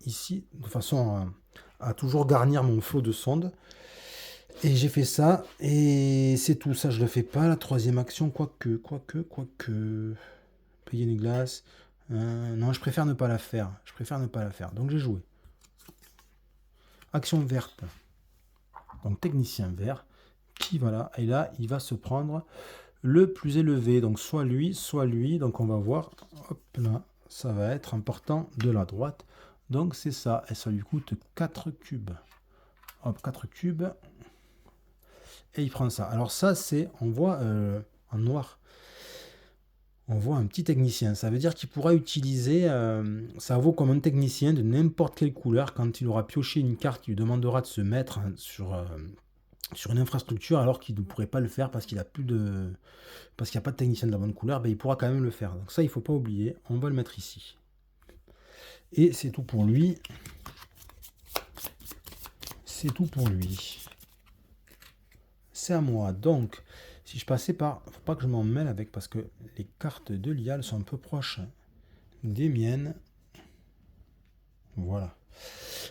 Ici, de façon à toujours garnir mon flot de sondes. Et j'ai fait ça. Et c'est tout. Ça, je le fais pas. La troisième action, quoique. Payer une glace. Non, je préfère ne pas la faire. Donc j'ai joué. Action verte. Donc technicien vert. Qui voilà. Et là, il va se prendre le plus élevé. Donc soit lui. Donc on va voir. Hop là. Ça va être en partant de la droite. Donc c'est ça. Et ça lui coûte 4 cubes. Hop, 4 cubes. Et il prend ça. Alors ça, c'est, on voit en noir, on voit un petit technicien. Ça veut dire qu'il pourra utiliser, ça vaut comme un technicien de n'importe quelle couleur quand il aura pioché une carte qui lui demandera de se mettre sur une infrastructure alors qu'il ne pourrait pas le faire parce qu'il n'y a pas de technicien de la bonne couleur, ben, il pourra quand même le faire. Donc ça, il ne faut pas oublier. On va le mettre ici. Et c'est tout pour lui. C'est à moi. Donc, si je passais par... Faut pas que je m'en mêle avec, parce que les cartes de Lial sont un peu proches des miennes. Voilà.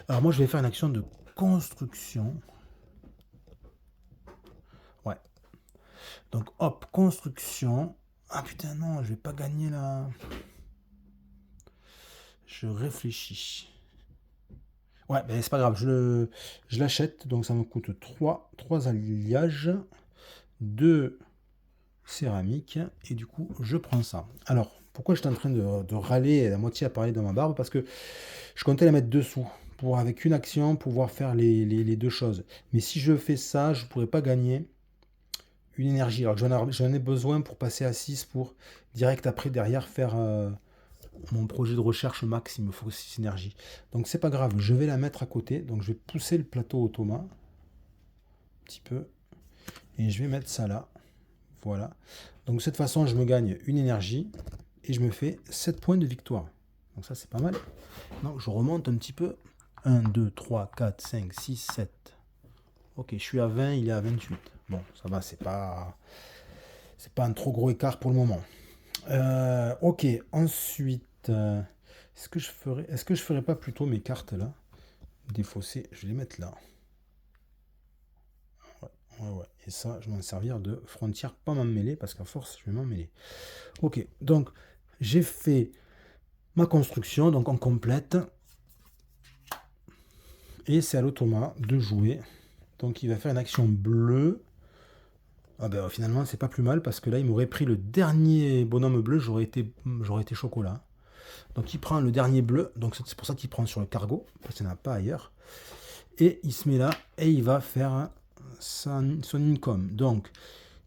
Alors moi, je vais faire une action de construction. Ouais. Donc, hop, construction. Ah putain, non, je vais pas gagner là. Je réfléchis. Ouais, ben c'est pas grave, je l'achète. Donc, ça me coûte 3 alliages. 2 céramique et du coup je prends ça. Alors pourquoi j'étais en train de râler la moitié à parler de ma barbe, parce que je comptais la mettre dessous pour avec une action pouvoir faire les deux choses, mais si je fais ça je pourrais pas gagner une énergie alors que j'en ai besoin pour passer à 6 pour direct après derrière faire mon projet de recherche max. Il me faut 6 énergies, donc c'est pas grave, je vais la mettre à côté. Donc je vais pousser le plateau automa un petit peu et je vais mettre ça là. Voilà. Donc de cette façon, je me gagne une énergie et je me fais 7 points de victoire. Donc ça, c'est pas mal. Donc je remonte un petit peu. 1, 2, 3, 4, 5, 6, 7. Ok, je suis à 20, il est à 28. Bon, ça va, c'est pas un trop gros écart pour le moment. Ok, ensuite, est-ce que je ferais pas plutôt mes cartes là défaussées? Je vais les mettre là. Ouais. Et ça, je vais m'en servir de frontière, pas m'en mêler, parce qu'à force, je vais m'en mêler. Ok, donc j'ai fait ma construction, donc on complète. Et c'est à l'automa de jouer. Donc il va faire une action bleue. Ah ben finalement, c'est pas plus mal, parce que là, il m'aurait pris le dernier bonhomme bleu, j'aurais été chocolat. Donc il prend le dernier bleu, donc c'est pour ça qu'il prend sur le cargo, parce qu'il n'y en a pas ailleurs. Et il se met là, et il va faire son income. Donc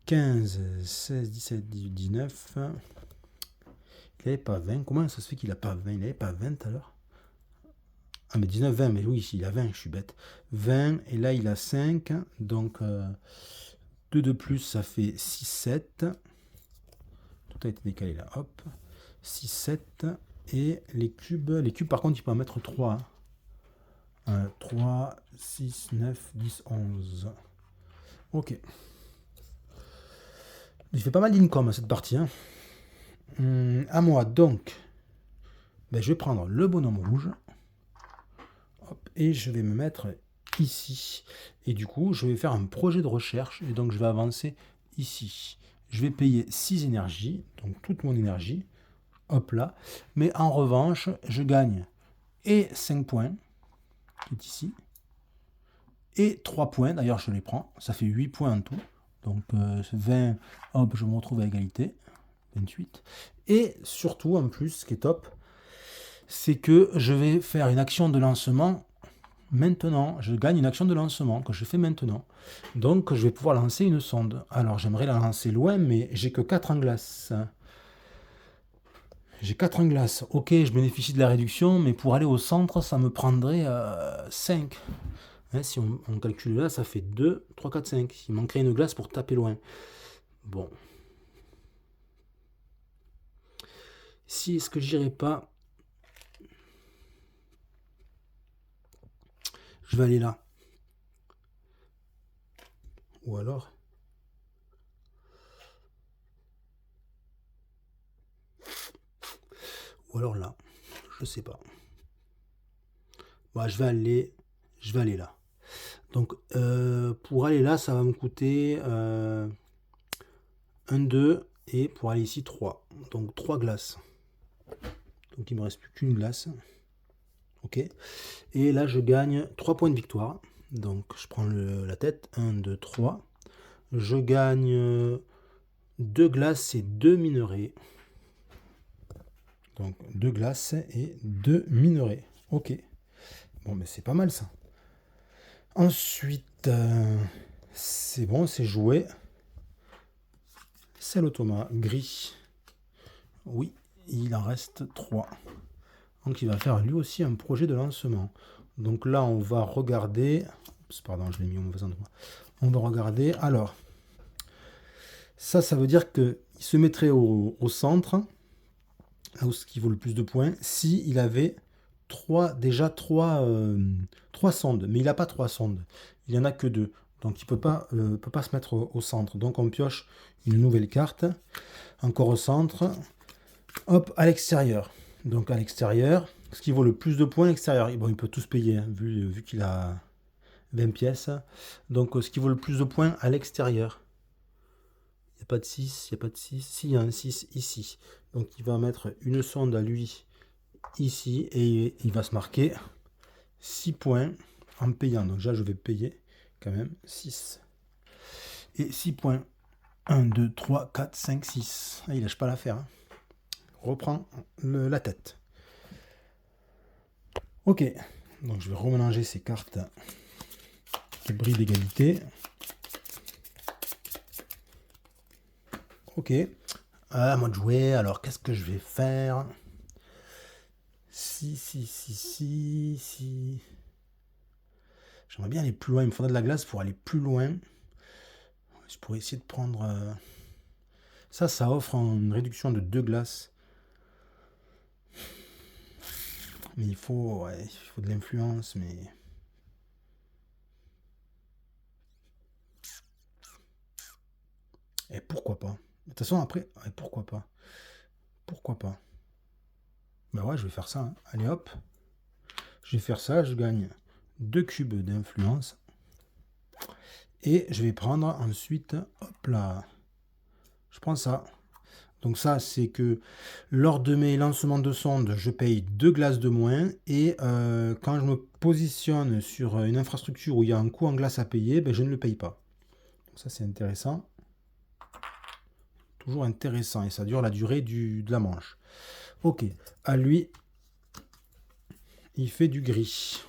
15, 16, 17, 18, 19. Il n'avait pas 20. Comment ça se fait qu'il n'a pas 20? Il n'avait pas 20 alors? Ah mais 19, 20, mais oui, il a 20, je suis bête. 20, et là il a 5. Donc 2 de plus, ça fait 6, 7. Tout a été décalé là, hop. 6, 7. Et les cubes par contre, il peut en mettre 3. 3, 6, 9, 10, 11. Ok. Il fait pas mal d'income à cette partie. Hein. À moi, donc. Ben, je vais prendre le bonhomme rouge. Hop, et je vais me mettre ici. Et du coup, je vais faire un projet de recherche. Et donc, je vais avancer ici. Je vais payer 6 énergies. Donc, toute mon énergie. Hop là. Mais en revanche, je gagne et 5 points. Qui est ici. Et 3 points. D'ailleurs, je les prends. Ça fait 8 points en tout. Donc, 20. Hop, je me retrouve à égalité. 28. Et surtout, en plus, ce qui est top, c'est que je vais faire une action de lancement maintenant. Je gagne une action de lancement que je fais maintenant. Donc, je vais pouvoir lancer une sonde. Alors, j'aimerais la lancer loin, mais j'ai que 4 en glace. J'ai 4 en glace. Ok, je bénéficie de la réduction, mais pour aller au centre, ça me prendrait 5. Hein, si on calcule là, ça fait 2, 3, 4, 5. Il manquerait une glace pour taper loin. Bon. Si, est-ce que j'irai pas? Je vais aller là. Ou alors là. Je sais pas. Bon, je vais aller là. Donc, pour aller là, ça va me coûter 1, 2, et pour aller ici, 3. Donc, 3 glaces. Donc, il me reste plus qu'une glace. Ok. Et là, je gagne 3 points de victoire. Donc, je prends la tête. 1, 2, 3. Je gagne 2 glaces et 2 minerais. Donc, 2 glaces et 2 minerais. Ok. Bon, mais c'est pas mal ça. Ensuite, c'est bon, c'est joué. C'est l'automa gris. Oui, il en reste 3. Donc il va faire lui aussi un projet de lancement. Donc là, on va regarder. Oups, pardon, je l'ai mis au mauvais endroit. On va regarder. Alors, ça veut dire qu'il se mettrait au centre, là où ce qui vaut le plus de points, si il avait déjà 3 sondes. Mais il n'a pas 3 sondes. Il n'y en a que 2. Donc il ne peut pas se mettre au centre. Donc on pioche une nouvelle carte. Encore au centre. Hop, à l'extérieur. Donc à l'extérieur, ce qui vaut le plus de points à l'extérieur. Bon, il peut tous payer, hein, vu qu'il a 20 pièces. Donc ce qui vaut le plus de points à l'extérieur. Il n'y a pas de 6, il n'y a pas de 6. Si, il y a un 6 ici. Donc il va mettre une sonde à lui ici et il va se marquer 6 points en payant. Donc là, je vais payer quand même 6. Et 6 points. 1, 2, 3, 4, 5, 6. Ah, il lâche pas l'affaire. Hein. Reprend la tête. Ok. Donc je vais remélanger ces cartes qui brillent d'égalité. Ok. À moi de jouer. Alors qu'est-ce que je vais faire? Si. J'aimerais bien aller plus loin. Il me faudrait de la glace pour aller plus loin. Je pourrais essayer de prendre... Ça offre une réduction de 2 glaces. Mais il faut de l'influence, mais... Et pourquoi pas? De toute façon, après, pourquoi pas? Pourquoi pas? Ben ouais, je vais faire ça. Hein. Allez, hop. Je vais faire ça, je gagne 2 cubes d'influence. Et je vais prendre ensuite, hop là, je prends ça. Donc ça, c'est que lors de mes lancements de sonde, je paye 2 glaces de moins. Et quand je me positionne sur une infrastructure où il y a un coût en glace à payer, ben, je ne le paye pas. Donc ça, c'est intéressant. Toujours intéressant. Et ça dure la durée de la manche. Ok. À lui, il fait du gris.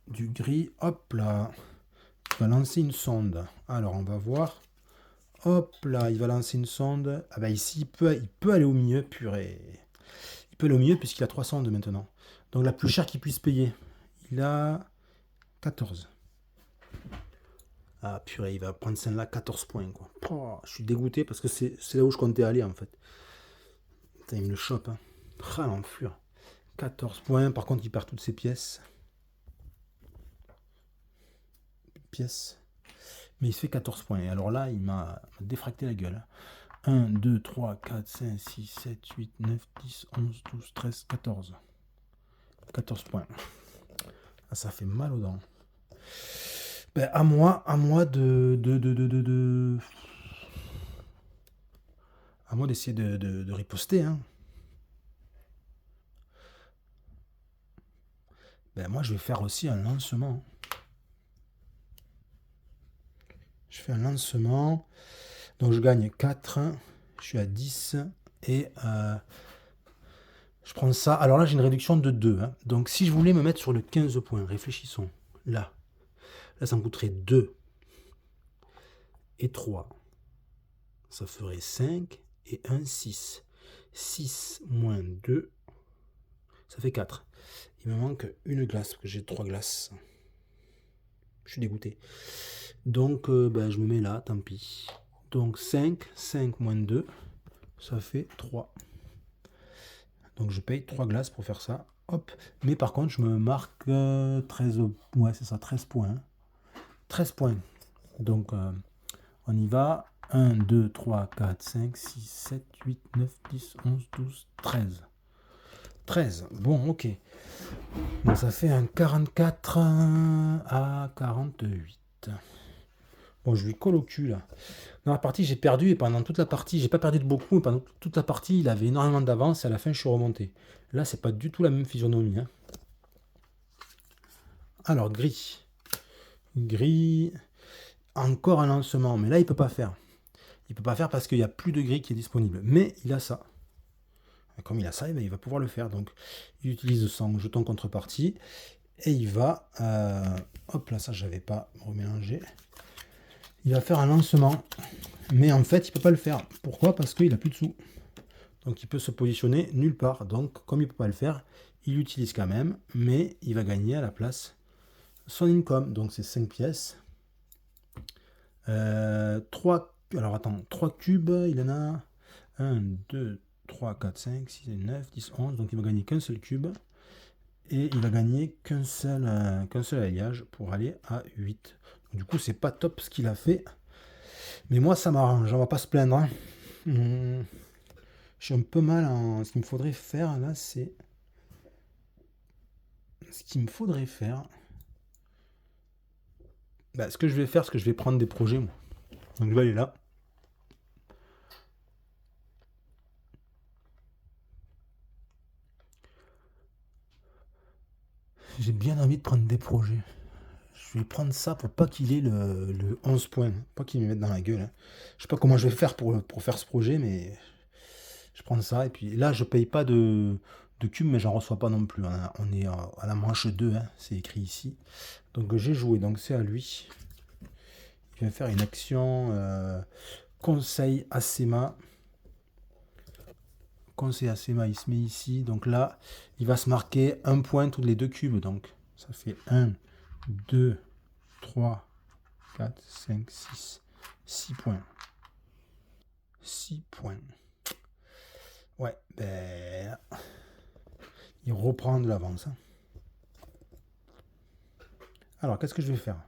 Du gris, hop là. Il va lancer une sonde. Alors, on va voir. Hop là, il va lancer une sonde. Ah bah ici, il peut aller au milieu, purée. Il peut aller au milieu puisqu'il a 3 sondes maintenant. Donc la plus chère qu'il puisse payer. Il a 14. Ah purée, il va prendre celle-là 14 points, quoi. Oh, je suis dégoûté parce que c'est là où je comptais aller, en fait. Putain, il me le chope, hein. Ah, l'enflure. 14 points, par contre, il perd toutes ses pièces. Mais il se fait 14 points. Et alors là, il m'a défracté la gueule. 1, 2, 3, 4, 5, 6, 7, 8, 9, 10, 11, 12, 13, 14. 14 points. Ah, ça fait mal aux dents. Ben, à moi à moi d'essayer de riposter, hein. Ben, moi, je vais faire aussi un lancement. Je fais un lancement. Donc, je gagne 4. Je suis à 10. Et je prends ça. Alors là, j'ai une réduction de 2, hein. Donc, si je voulais me mettre sur le 15 points, réfléchissons. Là, ça me coûterait 2 et 3. Ça ferait 5 et 1, 6. 6 moins 2, ça fait 4. Il me manque une glace, parce que j'ai 3 glaces. Je suis dégoûté. Donc, ben, je me mets là, tant pis. Donc, 5 moins 2, ça fait 3. Donc, je paye 3 glaces pour faire ça. Hop. Mais par contre, je me marque 13. Ouais, c'est ça, 13 points. 13 points. Donc, on y va. 1, 2, 3, 4, 5, 6, 7, 8, 9, 10, 11, 12, 13. 13. Bon, ok. Donc ça fait un 44 à 48. Bon, je lui colle au cul là. Dans la partie, j'ai perdu et pendant toute la partie, j'ai pas perdu de beaucoup, mais pendant toute la partie, il avait énormément d'avance et à la fin, je suis remonté. Là, c'est pas du tout la même physionomie, hein. Alors, gris. Gris. Encore un lancement, mais là, il peut pas faire. Il peut pas faire parce qu'il n'y a plus de gris qui est disponible. Mais il a ça. Comme il a ça, il va pouvoir le faire. Donc, il utilise son jeton contrepartie et il va, hop là, ça je n'avais pas remélangé. Il va faire un lancement, mais en fait, il peut pas le faire. Pourquoi? Parce qu'il a plus de sous. Donc, il peut se positionner nulle part. Donc, comme il peut pas le faire, il l'utilise quand même, mais il va gagner à la place son income. Donc, c'est 5 pièces. 3, alors attends, 3 cubes, il en a 1, 2, 3, 4, 5, 6, 9, 10, 11. Donc il va gagner qu'un seul cube. Et il va gagner qu'un seul alliage pour aller à 8. Donc, du coup, c'est pas top ce qu'il a fait. Mais moi, ça m'arrange. On va pas se plaindre, hein. Je suis un peu mal en... Ce qu'il me faudrait faire, là, c'est... Ce qu'il me faudrait faire... Bah, ce que je vais faire, c'est que je vais prendre des projets, moi. Donc je vais aller là. J'ai bien envie de prendre des projets. Je vais prendre ça pour pas qu'il ait le 11 points. Pas qu'il me mette dans la gueule, hein. Je sais pas comment je vais faire pour faire ce projet, mais je prends ça. Et puis là, je paye pas de cube, mais j'en reçois pas non plus. On est à la manche 2, hein, c'est écrit ici. Donc j'ai joué, donc c'est à lui. Il va faire une action conseil ACMA. Conseil ACMA, il se met ici. Donc là, il va se marquer un point tous les 2 cubes. Donc ça fait 1, 2, 3, 4, 5, 6. 6 points. 6 points. Ouais, ben... Il reprend de l'avance, hein. Alors, qu'est-ce que je vais faire?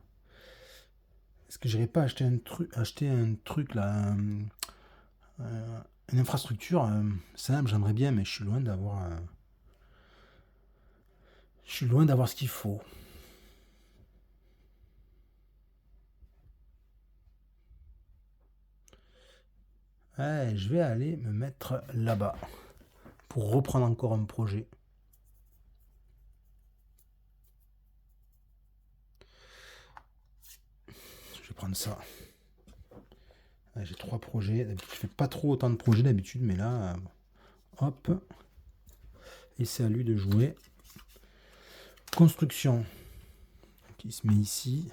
Est-ce que j'irai pas acheter un truc là, une infrastructure simple, j'aimerais bien, mais je suis loin d'avoir ce qu'il faut. Ouais, je vais aller me mettre là-bas pour reprendre encore un projet. Je vais prendre ça. Ouais, j'ai 3 projets. Je fais pas trop autant de projets d'habitude, mais là, hop. Et c'est à lui de jouer. Construction. Il se met ici.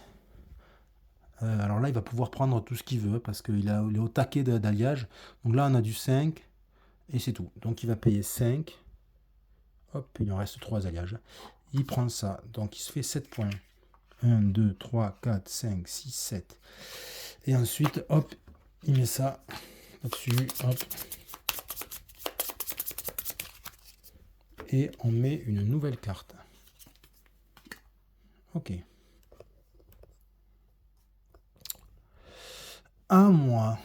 Alors là, il va pouvoir prendre tout ce qu'il veut parce qu'il est au taquet d'alliage. Donc là, on a du 5 et c'est tout. Donc il va payer 5. Hop, il en reste 3 alliages. Il prend ça. Donc il se fait 7 points. 1, 2, 3, 4, 5, 6, 7. Et ensuite, hop, il met ça là-dessus, hop. Et on met une nouvelle carte. Ok. À moi.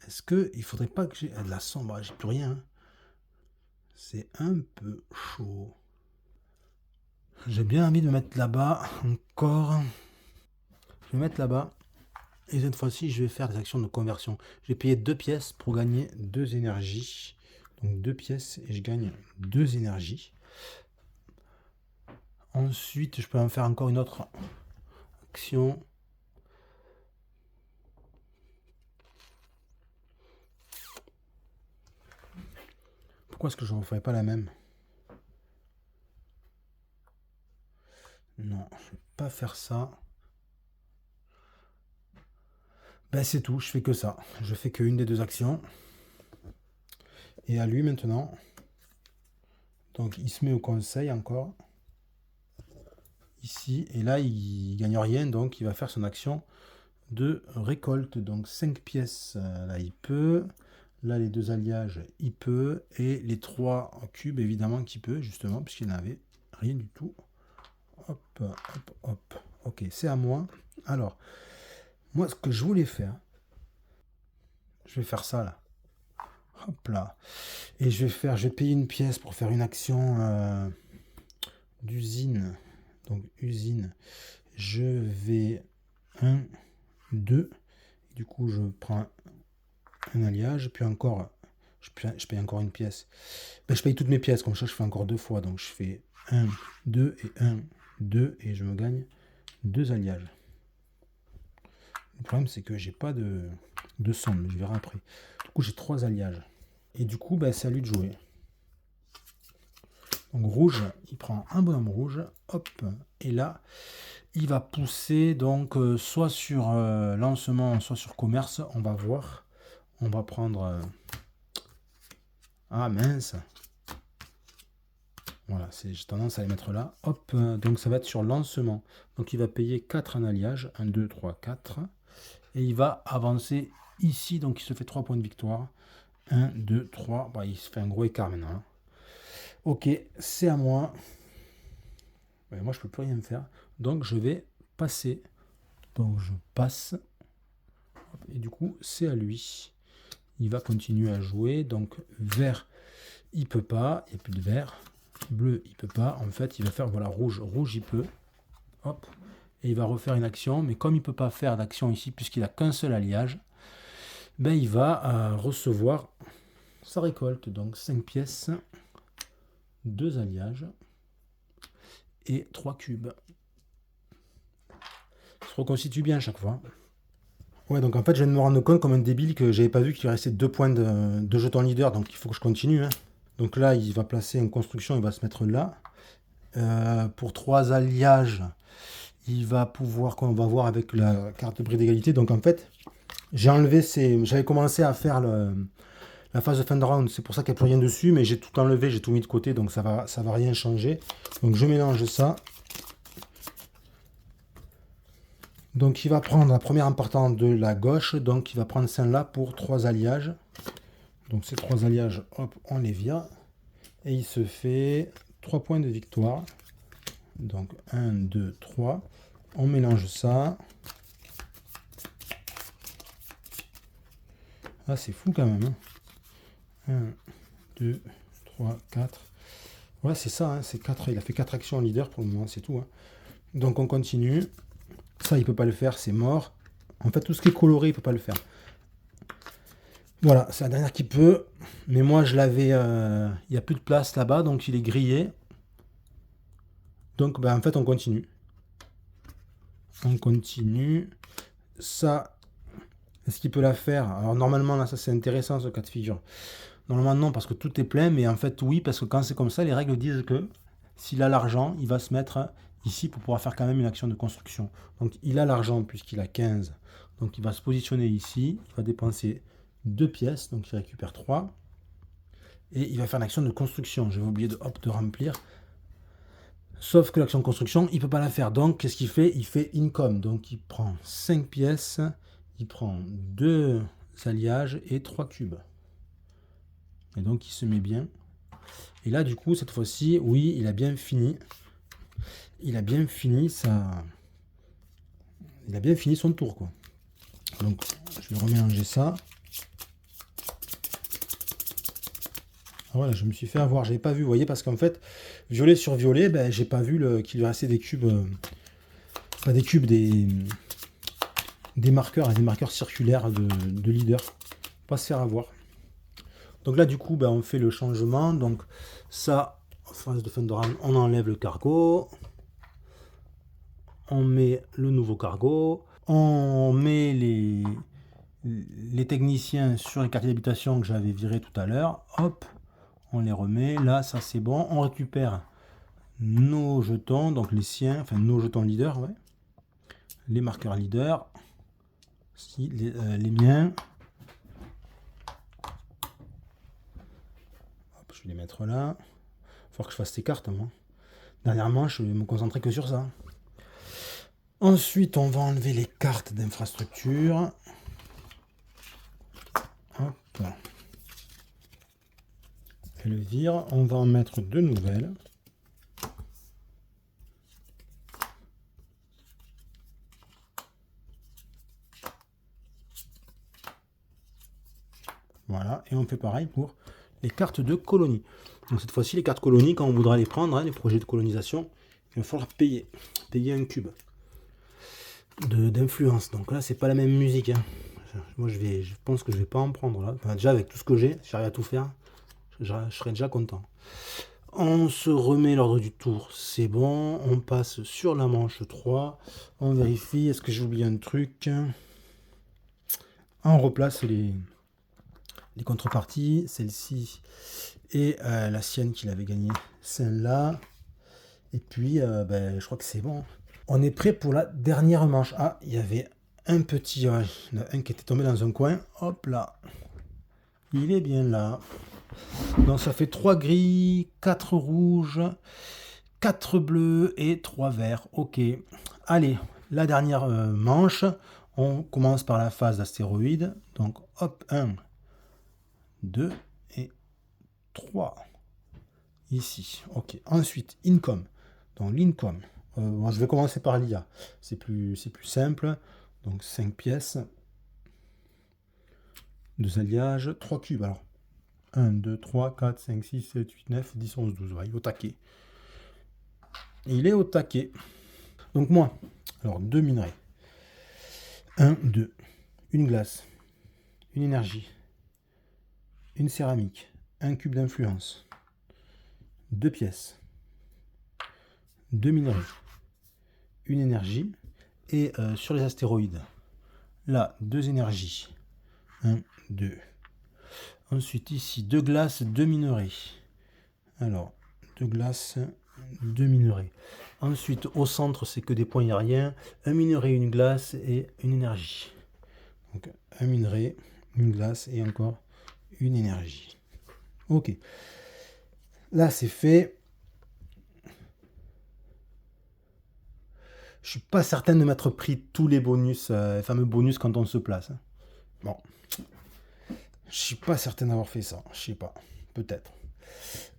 Est-ce que il faudrait pas que j'ai de la sombre? J'ai plus rien. C'est un peu chaud. J'ai bien envie de me mettre là-bas encore. Je vais mettre là-bas. Et cette fois-ci, je vais faire des actions de conversion. J'ai payé 2 pièces pour gagner 2 énergies. Donc 2 pièces et je gagne 2 énergies. Ensuite, je peux en faire encore une autre action. Pourquoi est-ce que je ne referais pas la même? Non, je ne vais pas faire ça. Ben c'est tout, je fais que ça. Je fais qu'une des 2 actions. Et à lui maintenant. Donc il se met au conseil encore. Ici. Et là, il gagne rien. Donc il va faire son action de récolte. Donc 5 pièces, là il peut. Là les 2 alliages, il peut. Et les 3 cubes, évidemment qu'il peut, justement, puisqu'il n'avait rien du tout. Hop, hop, hop. Ok, c'est à moi. Alors, moi, ce que je voulais faire, je vais faire ça là. Hop là. Et je vais payer une pièce pour faire une action d'usine. Donc, usine. Je vais 1, 2. Du coup, je prends un alliage. Puis encore, je paye encore une pièce. Ben, je paye toutes mes pièces. Comme ça, je fais encore 2 fois. Donc, je fais 1, 2 et 1, 2. Et je me gagne 2 alliages. Le problème, c'est que j'ai pas de sonde, mais je verrai après. Du coup, j'ai 3 alliages. Et du coup, ben, c'est à lui de jouer. Donc rouge, il prend un bonhomme rouge, hop, et là, il va pousser donc soit sur lancement, soit sur commerce, on va voir. On va prendre... Ah mince. Voilà, j'ai tendance à les mettre là. Hop, donc ça va être sur lancement. Donc il va payer 4 en alliage, 1, 2, 3, 4. Et il va avancer ici, donc il se fait 3 points de victoire. 1, 2, 3. Bah, il se fait un gros écart maintenant. Hein. Ok, c'est à moi. Ouais, moi, je peux plus rien faire. Donc, je vais passer. Donc, je passe. Et du coup, c'est à lui. Il va continuer à jouer. Donc, vert, il peut pas. Il n'y a plus de vert. Bleu, il peut pas. En fait, il va faire, voilà, rouge. Rouge, il peut. Hop. Et il va refaire une action. Mais comme il ne peut pas faire d'action ici, puisqu'il n'a qu'un seul alliage, ben, il va recevoir sa récolte. Donc, 5 pièces. 2 alliages. Et 3 cubes. Ça se reconstitue bien à chaque fois. Ouais, donc en fait, je viens de me rendre compte comme un débile que j'avais pas vu qu'il restait 2 points de jetons leader, donc il faut que je continue. Hein. Donc là, il va placer une construction, il va se mettre là. Pour 3 alliages, il va pouvoir, qu'on va voir avec la carte de bris d'égalité. Donc en fait, j'ai enlevé j'avais commencé à faire la phase de fin de round, c'est pour ça qu'il n'y a plus rien dessus, mais j'ai tout enlevé, j'ai tout mis de côté, donc ça va rien changer. Donc je mélange ça. Donc il va prendre la première en partant de la gauche, donc il va prendre celle-là pour 3 alliages. Donc ces 3 alliages, hop, on les vire. Et il se fait 3 points de victoire. Donc 1, 2, 3. On mélange ça. Ah, c'est fou quand même. Hein. 1, 2, 3, 4. Ouais, c'est ça, hein, c'est 4. Il a fait 4 actions en leader pour le moment, c'est tout. Hein. Donc on continue. Ça, il ne peut pas le faire, c'est mort. En fait, tout ce qui est coloré, il ne peut pas le faire. Voilà, c'est la dernière qui peut. Mais moi, je l'avais... il n'y a plus de place là-bas, donc il est grillé. Donc, ben, en fait, on continue. On continue. Ça, est-ce qu'il peut la faire? Alors, normalement, là, ça, c'est intéressant, ce cas de figure. Normalement, non, parce que tout est plein. Mais en fait, oui, parce que quand c'est comme ça, les règles disent que s'il a l'argent, il va se mettre ici pour pouvoir faire quand même une action de construction. Donc, il a l'argent puisqu'il a 15. Donc, il va se positionner ici. Il va dépenser 2 pièces. Donc, il récupère 3. Et il va faire une action de construction. J'avais oublié de remplir. Sauf que l'action construction, il peut pas la faire. Donc, qu'est-ce qu'il fait? Il fait income. Donc, il prend 5 pièces, il prend 2 alliages et 3 cubes. Et donc, il se met bien. Et là, du coup, cette fois-ci, oui, il a bien fini. Il a bien fini Il a bien fini son tour, quoi. Donc, je vais remélanger ça. Ah, voilà, je me suis fait avoir, j'avais pas vu, vous voyez, parce qu'en fait, violet sur violet, ben, j'ai pas vu qu'il lui restait des cubes, pas des cubes, des marqueurs circulaires de leader. Pas se faire avoir. Donc là, du coup, ben, on fait le changement. Donc ça, en phase de fin de round, on enlève le cargo. On met le nouveau cargo. On met les techniciens sur les quartiers d'habitation que j'avais virés tout à l'heure. Hop, on les remet. Là, ça c'est bon. On récupère nos jetons, donc les siens, enfin nos jetons leaders, ouais. Les marqueurs leaders. Si, les miens. Hop, je vais les mettre là. Il faut que je fasse ces cartes, moi. Dernièrement, je vais me concentrer que sur ça. Ensuite, on va enlever les cartes d'infrastructure. Hop. Elle le vire. On va en mettre 2 nouvelles. Voilà. Et on fait pareil pour les cartes de colonie. Donc cette fois-ci, les cartes colonies, quand on voudra les prendre, hein, les projets de colonisation, il va falloir payer. Payer un cube d'influence. Donc là, c'est pas la même musique. Hein. Moi, je pense que je vais pas en prendre là. Enfin, déjà, avec tout ce que j'ai, si j'arrive à tout faire, je serais déjà content. On se remet l'ordre du tour, c'est bon. On passe sur la manche 3. On vérifie, est-ce que j'ai oublié un truc? On replace les contreparties. Celle-ci et la sienne qu'il avait gagnée, celle-là. Et puis, ben, je crois que c'est bon. On est prêt pour la dernière manche. Ah, il y avait un petit... un qui était tombé dans un coin. Hop là. Il est bien là. Donc ça fait 3 gris, 4 rouges, 4 bleus et 3 verts. Ok. Allez, la dernière manche. On commence par la phase d'astéroïde. Donc hop, 1, 2 et 3. Ici. Ok. Ensuite, income. Donc l'income. Moi, je vais commencer par l'IA. C'est plus simple. Donc 5 pièces. 2 alliages, 3 cubes. Alors 1, 2, 3, 4, 5, 6, 7, 8, 9, 10, 11, 12. Ouais, il est au taquet. Il est au taquet. Donc moi, alors 2 minerais. 1, 2. Une glace. Une énergie. Une céramique. Un cube d'influence. 2 pièces. 2 minerais. Une énergie. Et sur les astéroïdes, là, 2 énergies. 1, 2. Ensuite, ici, 2 glaces, 2 minerais. Alors, 2 glaces, 2 minerais. Ensuite, au centre, c'est que des points, il n'y a rien. Un minerai, une glace et une énergie. Donc, un minerai, une glace et encore une énergie. Ok. Là, c'est fait. Je suis pas certain de m'être pris tous les bonus, les fameux bonus quand on se place. Hein. Bon. Je suis pas certain d'avoir fait ça. Je sais pas. Peut-être.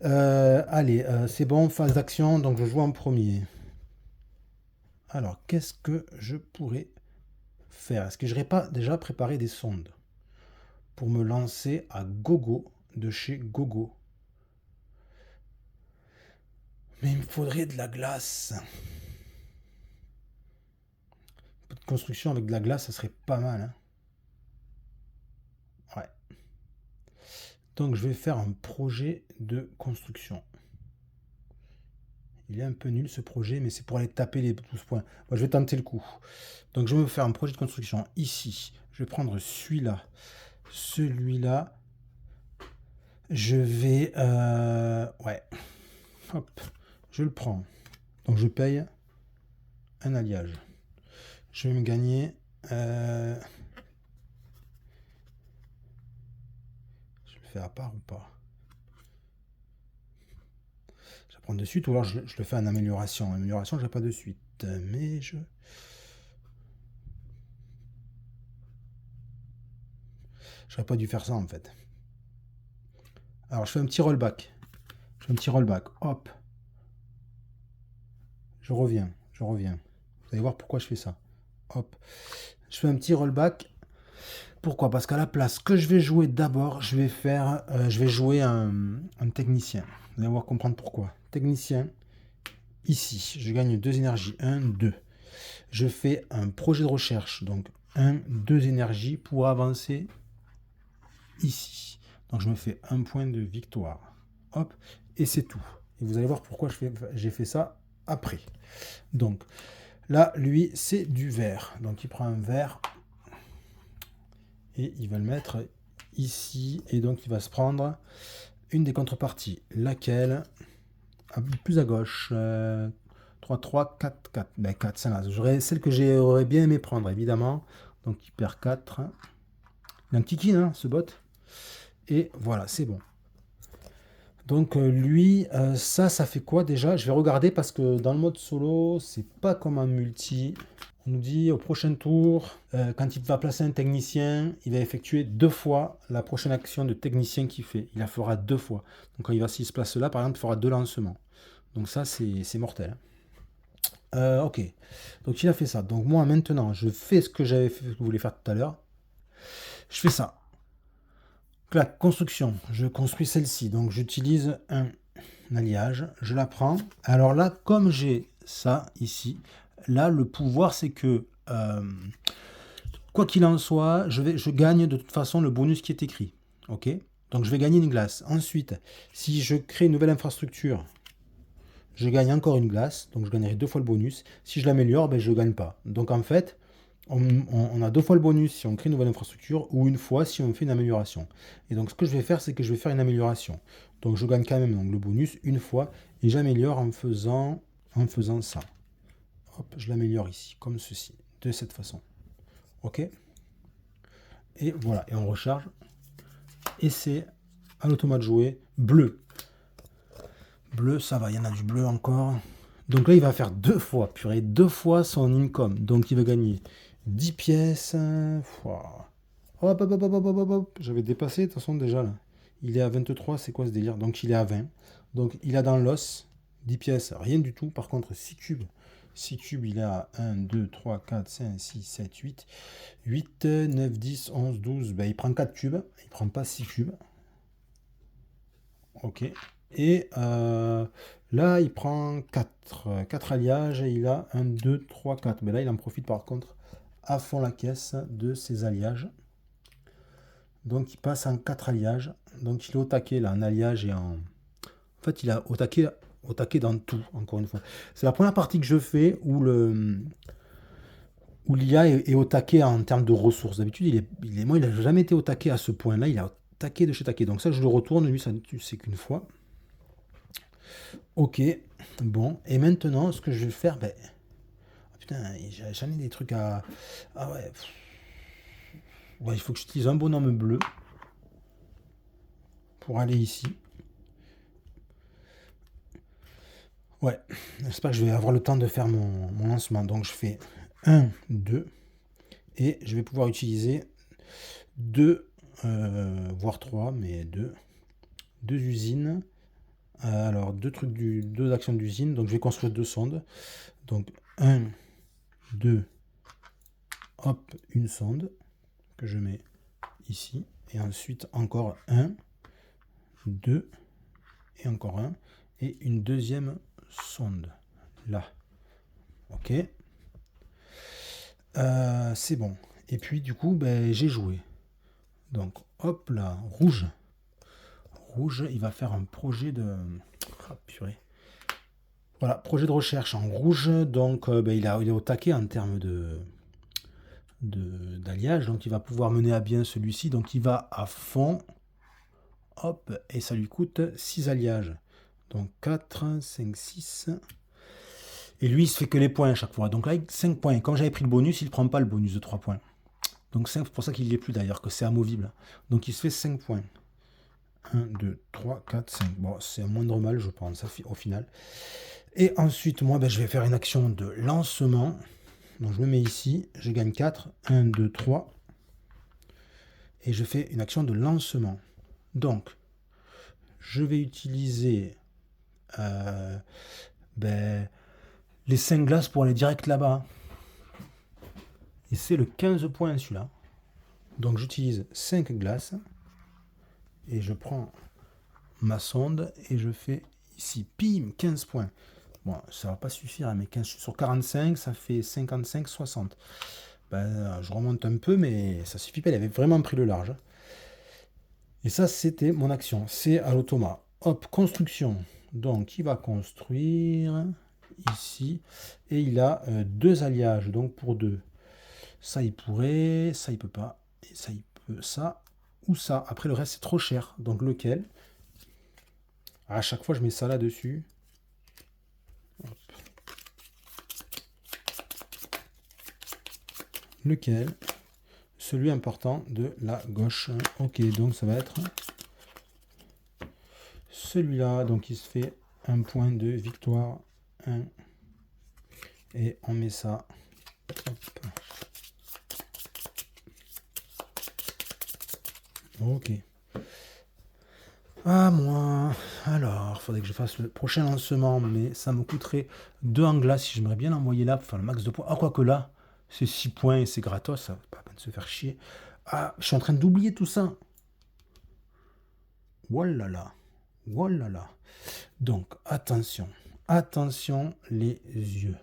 Allez, c'est bon, phase d'action, donc je joue en premier. Alors, qu'est-ce que je pourrais faire? Est-ce que je n'aurais pas déjà préparé des sondes pour me lancer à Gogo de chez Gogo? Mais il me faudrait de la glace. Un peu de construction avec de la glace, ça serait pas mal. Hein. Ouais. Donc, je vais faire un projet de construction. Il est un peu nul ce projet, mais c'est pour aller taper les 12 points. Moi, je vais tenter le coup. Donc, je vais me faire un projet de construction ici. Je vais prendre celui-là. Celui-là. Je vais... ouais. Hop. Je le prends. Donc, je paye un alliage. Je vais me gagner... Je le fais à part ou pas? prendre de suite, ou alors je le fais en amélioration. Amélioration, je n'ai pas de suite, mais j'aurais pas dû faire ça en fait. Alors je fais un petit rollback. Hop. Je reviens. Vous allez voir pourquoi je fais ça. Hop. Je fais un petit rollback. Pourquoi? Parce qu'à la place que je vais jouer d'abord, je vais jouer un technicien. Vous allez voir comprendre pourquoi. Technicien, ici, je gagne 2 énergies. 1, 2. Je fais un projet de recherche. Donc 1, 2 énergies pour avancer ici. Donc je me fais un point de victoire. Hop. Et c'est tout. Et vous allez voir pourquoi j'ai fait ça après. Donc là, lui, c'est du vert. Donc il prend un vert. Et il va le mettre ici. Et donc il va se prendre une des contreparties. Laquelle? Plus à gauche. 3, 3, 4, 4. Ben 4, celle-là. J'aurais celle que j'aurais bien aimé prendre, évidemment. Donc il perd 4. Il a un petit kin, hein, ce bot. Et voilà, c'est bon. Donc lui, ça fait quoi déjà? Je vais regarder parce que dans le mode solo, c'est pas comme un multi. On nous dit au prochain tour, quand il va placer un technicien, il va effectuer 2 fois la prochaine action de technicien qu'il fait. Il la fera 2 fois. Donc quand s'il se place là, par exemple, il fera 2 lancements. Donc ça, c'est mortel. Ok. Donc il a fait ça. Donc moi, maintenant, je fais ce que je voulais faire tout à l'heure. Je fais ça. Clac, construction. Je construis celle-ci. Donc j'utilise un alliage. Je la prends. Alors là, comme j'ai ça ici, là, le pouvoir, c'est que, quoi qu'il en soit, je gagne de toute façon le bonus qui est écrit. Ok? Donc, je vais gagner une glace. Ensuite, si je crée une nouvelle infrastructure, je gagne encore une glace. Donc, je gagnerai 2 fois le bonus. Si je l'améliore, ben, je ne gagne pas. Donc, en fait, on a 2 fois le bonus si on crée une nouvelle infrastructure ou une fois si on fait une amélioration. Et donc, ce que je vais faire, c'est que je vais faire une amélioration. Donc, je gagne quand même donc, le bonus une fois et j'améliore en faisant ça. Hop, je l'améliore ici, comme ceci, de cette façon. Ok? Et voilà, et on recharge. Et c'est à l'automate joué. Bleu. Bleu, ça va, il y en a du bleu encore. Donc là, il va faire 2 fois, purée, 2 fois son income. Donc il va gagner 10 pièces. Hop, hop, hop, hop, hop, hop, hop. J'avais dépassé, de toute façon, déjà là. Il est à 23, c'est quoi ce délire? Donc il est à 20. Donc il a dans l'os 10 pièces, rien du tout. Par contre, 6 cubes. 6 cubes, il est à 1, 2, 3, 4, 5, 6, 7, 8. 8, 9, 10, 11, 12. Ben, il prend 4 cubes. Il prend pas 6 cubes. Ok. Et là, il prend 4 alliages et il a 1, 2, 3, 4. Mais là, il en profite par contre à fond la caisse de ses alliages. Donc, il passe en 4 alliages. Donc, il est au taquet là, en alliage et en... En fait, il a au taquet dans tout, encore une fois. C'est la première partie que je fais où l'IA est au taquet en termes de ressources. D'habitude, moi, il n'a jamais été au taquet à ce point-là. Il a au taquet de chez taquet. Donc ça, je le retourne. Lui, ça c'est qu'une fois. Ok, bon. Et maintenant, ce que je vais faire, ben... oh, putain, j'en ai des trucs à... Ah ouais. Ouais, il faut que j'utilise un bonhomme bleu pour aller ici. Ouais, j'espère que je vais avoir le temps de faire mon lancement. Donc je fais 1, 2, et je vais pouvoir utiliser 2, voire 3, mais 2 usines. Alors, 2 actions d'usine. Donc je vais construire 2 sondes. Donc 1, 2, hop, une sonde que je mets ici. Et ensuite encore 1, 2, et encore 1. Et une deuxième sonde là. Ok. C'est bon. Et puis du coup, ben, j'ai joué. Donc hop là, rouge. Rouge, il va faire un projet de... Ah, purée. Voilà, projet de recherche en rouge. Donc ben, il est au taquet en termes d'alliage. Donc il va pouvoir mener à bien celui-ci. Donc il va à fond. Hop, et ça lui coûte 6 alliages. Donc 4, 5, 6. Et lui, il se fait que les points à chaque fois. Donc là, 5 points. Comme j'avais pris le bonus, il ne prend pas le bonus de 3 points. Donc 5, c'est pour ça qu'il n'y est plus d'ailleurs, que c'est amovible. Donc il se fait 5 points. 1, 2, 3, 4, 5. Bon, c'est un moindre mal, je pense, au final. Et ensuite, moi, je vais faire une action de lancement. Donc, je me mets ici, je gagne 4. 1, 2, 3. Et je fais une action de lancement. Donc, je vais utiliser les 5 glaces pour aller direct là-bas. Et c'est le 15 points, celui-là. Donc, j'utilise 5 glaces. Et je prends ma sonde et je fais ici, pim, 15 points. Bon, ça va pas suffire, mais 15 sur 45, ça fait 55, 60. Je remonte un peu, mais ça suffit pas, il avait vraiment pris le large. Et ça, c'était mon action. C'est à l'automa. Hop, construction. Donc, il va construire ici. Et il a 2 alliages, donc pour 2. Ça, il pourrait, ça, il peut pas. Et ça, il peut, ça ou ça. Après, le reste, c'est trop cher. Donc, lequel? À chaque fois, je mets ça là-dessus. Lequel? Celui important de la gauche. Ok, donc ça va être celui-là. Donc il se fait un point de victoire. 1. Et on met ça. Hop. Ok. À moi. Alors, il faudrait que je fasse le prochain lancement, mais ça me coûterait 2 en glace si j'aimerais bien l'envoyer là pour faire le max de points. Ah, quoique là, c'est 6 points et c'est gratos, ça va pas la peine de se faire chier. Ah, je suis en train d'oublier tout ça. Voilà. Voilà. Donc, attention. Attention les yeux.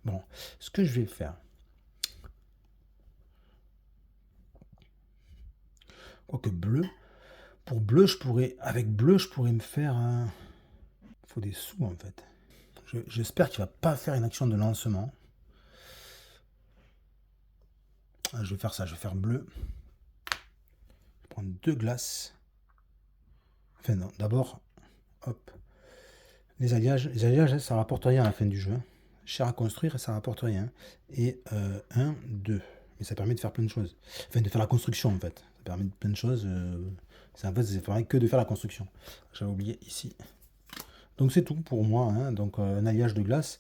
Bon, ce que je vais faire. Quoique bleu. Pour bleu, avec bleu, je pourrais me faire un... Il faut des sous, en fait. J'espère qu'il va pas faire une action de lancement. Je vais faire ça, je vais faire bleu. Je vais prendre 2 glaces. Enfin non, d'abord, hop. Les alliages, ça rapporte rien à la fin du jeu. Cher à construire, ça rapporte rien. Et 1, 2. Mais ça permet de faire plein de choses. Enfin, de faire la construction, en fait. Ça permet de plein de choses. En fait, ça permet que de faire la construction. J'avais oublié ici. Donc c'est tout pour moi. Hein. Donc un alliage de glace.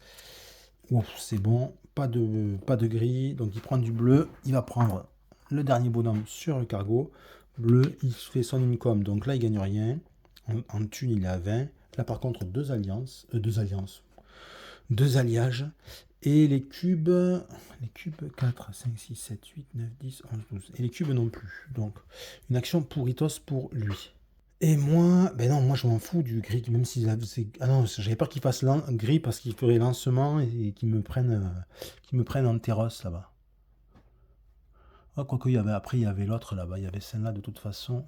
C'est bon. Pas de gris. Donc il prend du bleu. Il va prendre le dernier bonhomme sur le cargo. Bleu, il fait son income. Donc là, il gagne rien. En thune, il est à 20. Là, par contre, 2 alliages. 2 alliages. Et les cubes 4, 5, 6, 7, 8, 9, 10, 11, 12. Et les cubes non plus. Donc, une action pourritos pour lui. Et moi, moi je m'en fous du gris, même si ah non, j'avais peur qu'il fasse gris parce qu'il ferait lancement et qu'il me prenne en terros là-bas. Ah, quoique après il y avait l'autre là-bas, il y avait celle-là de toute façon.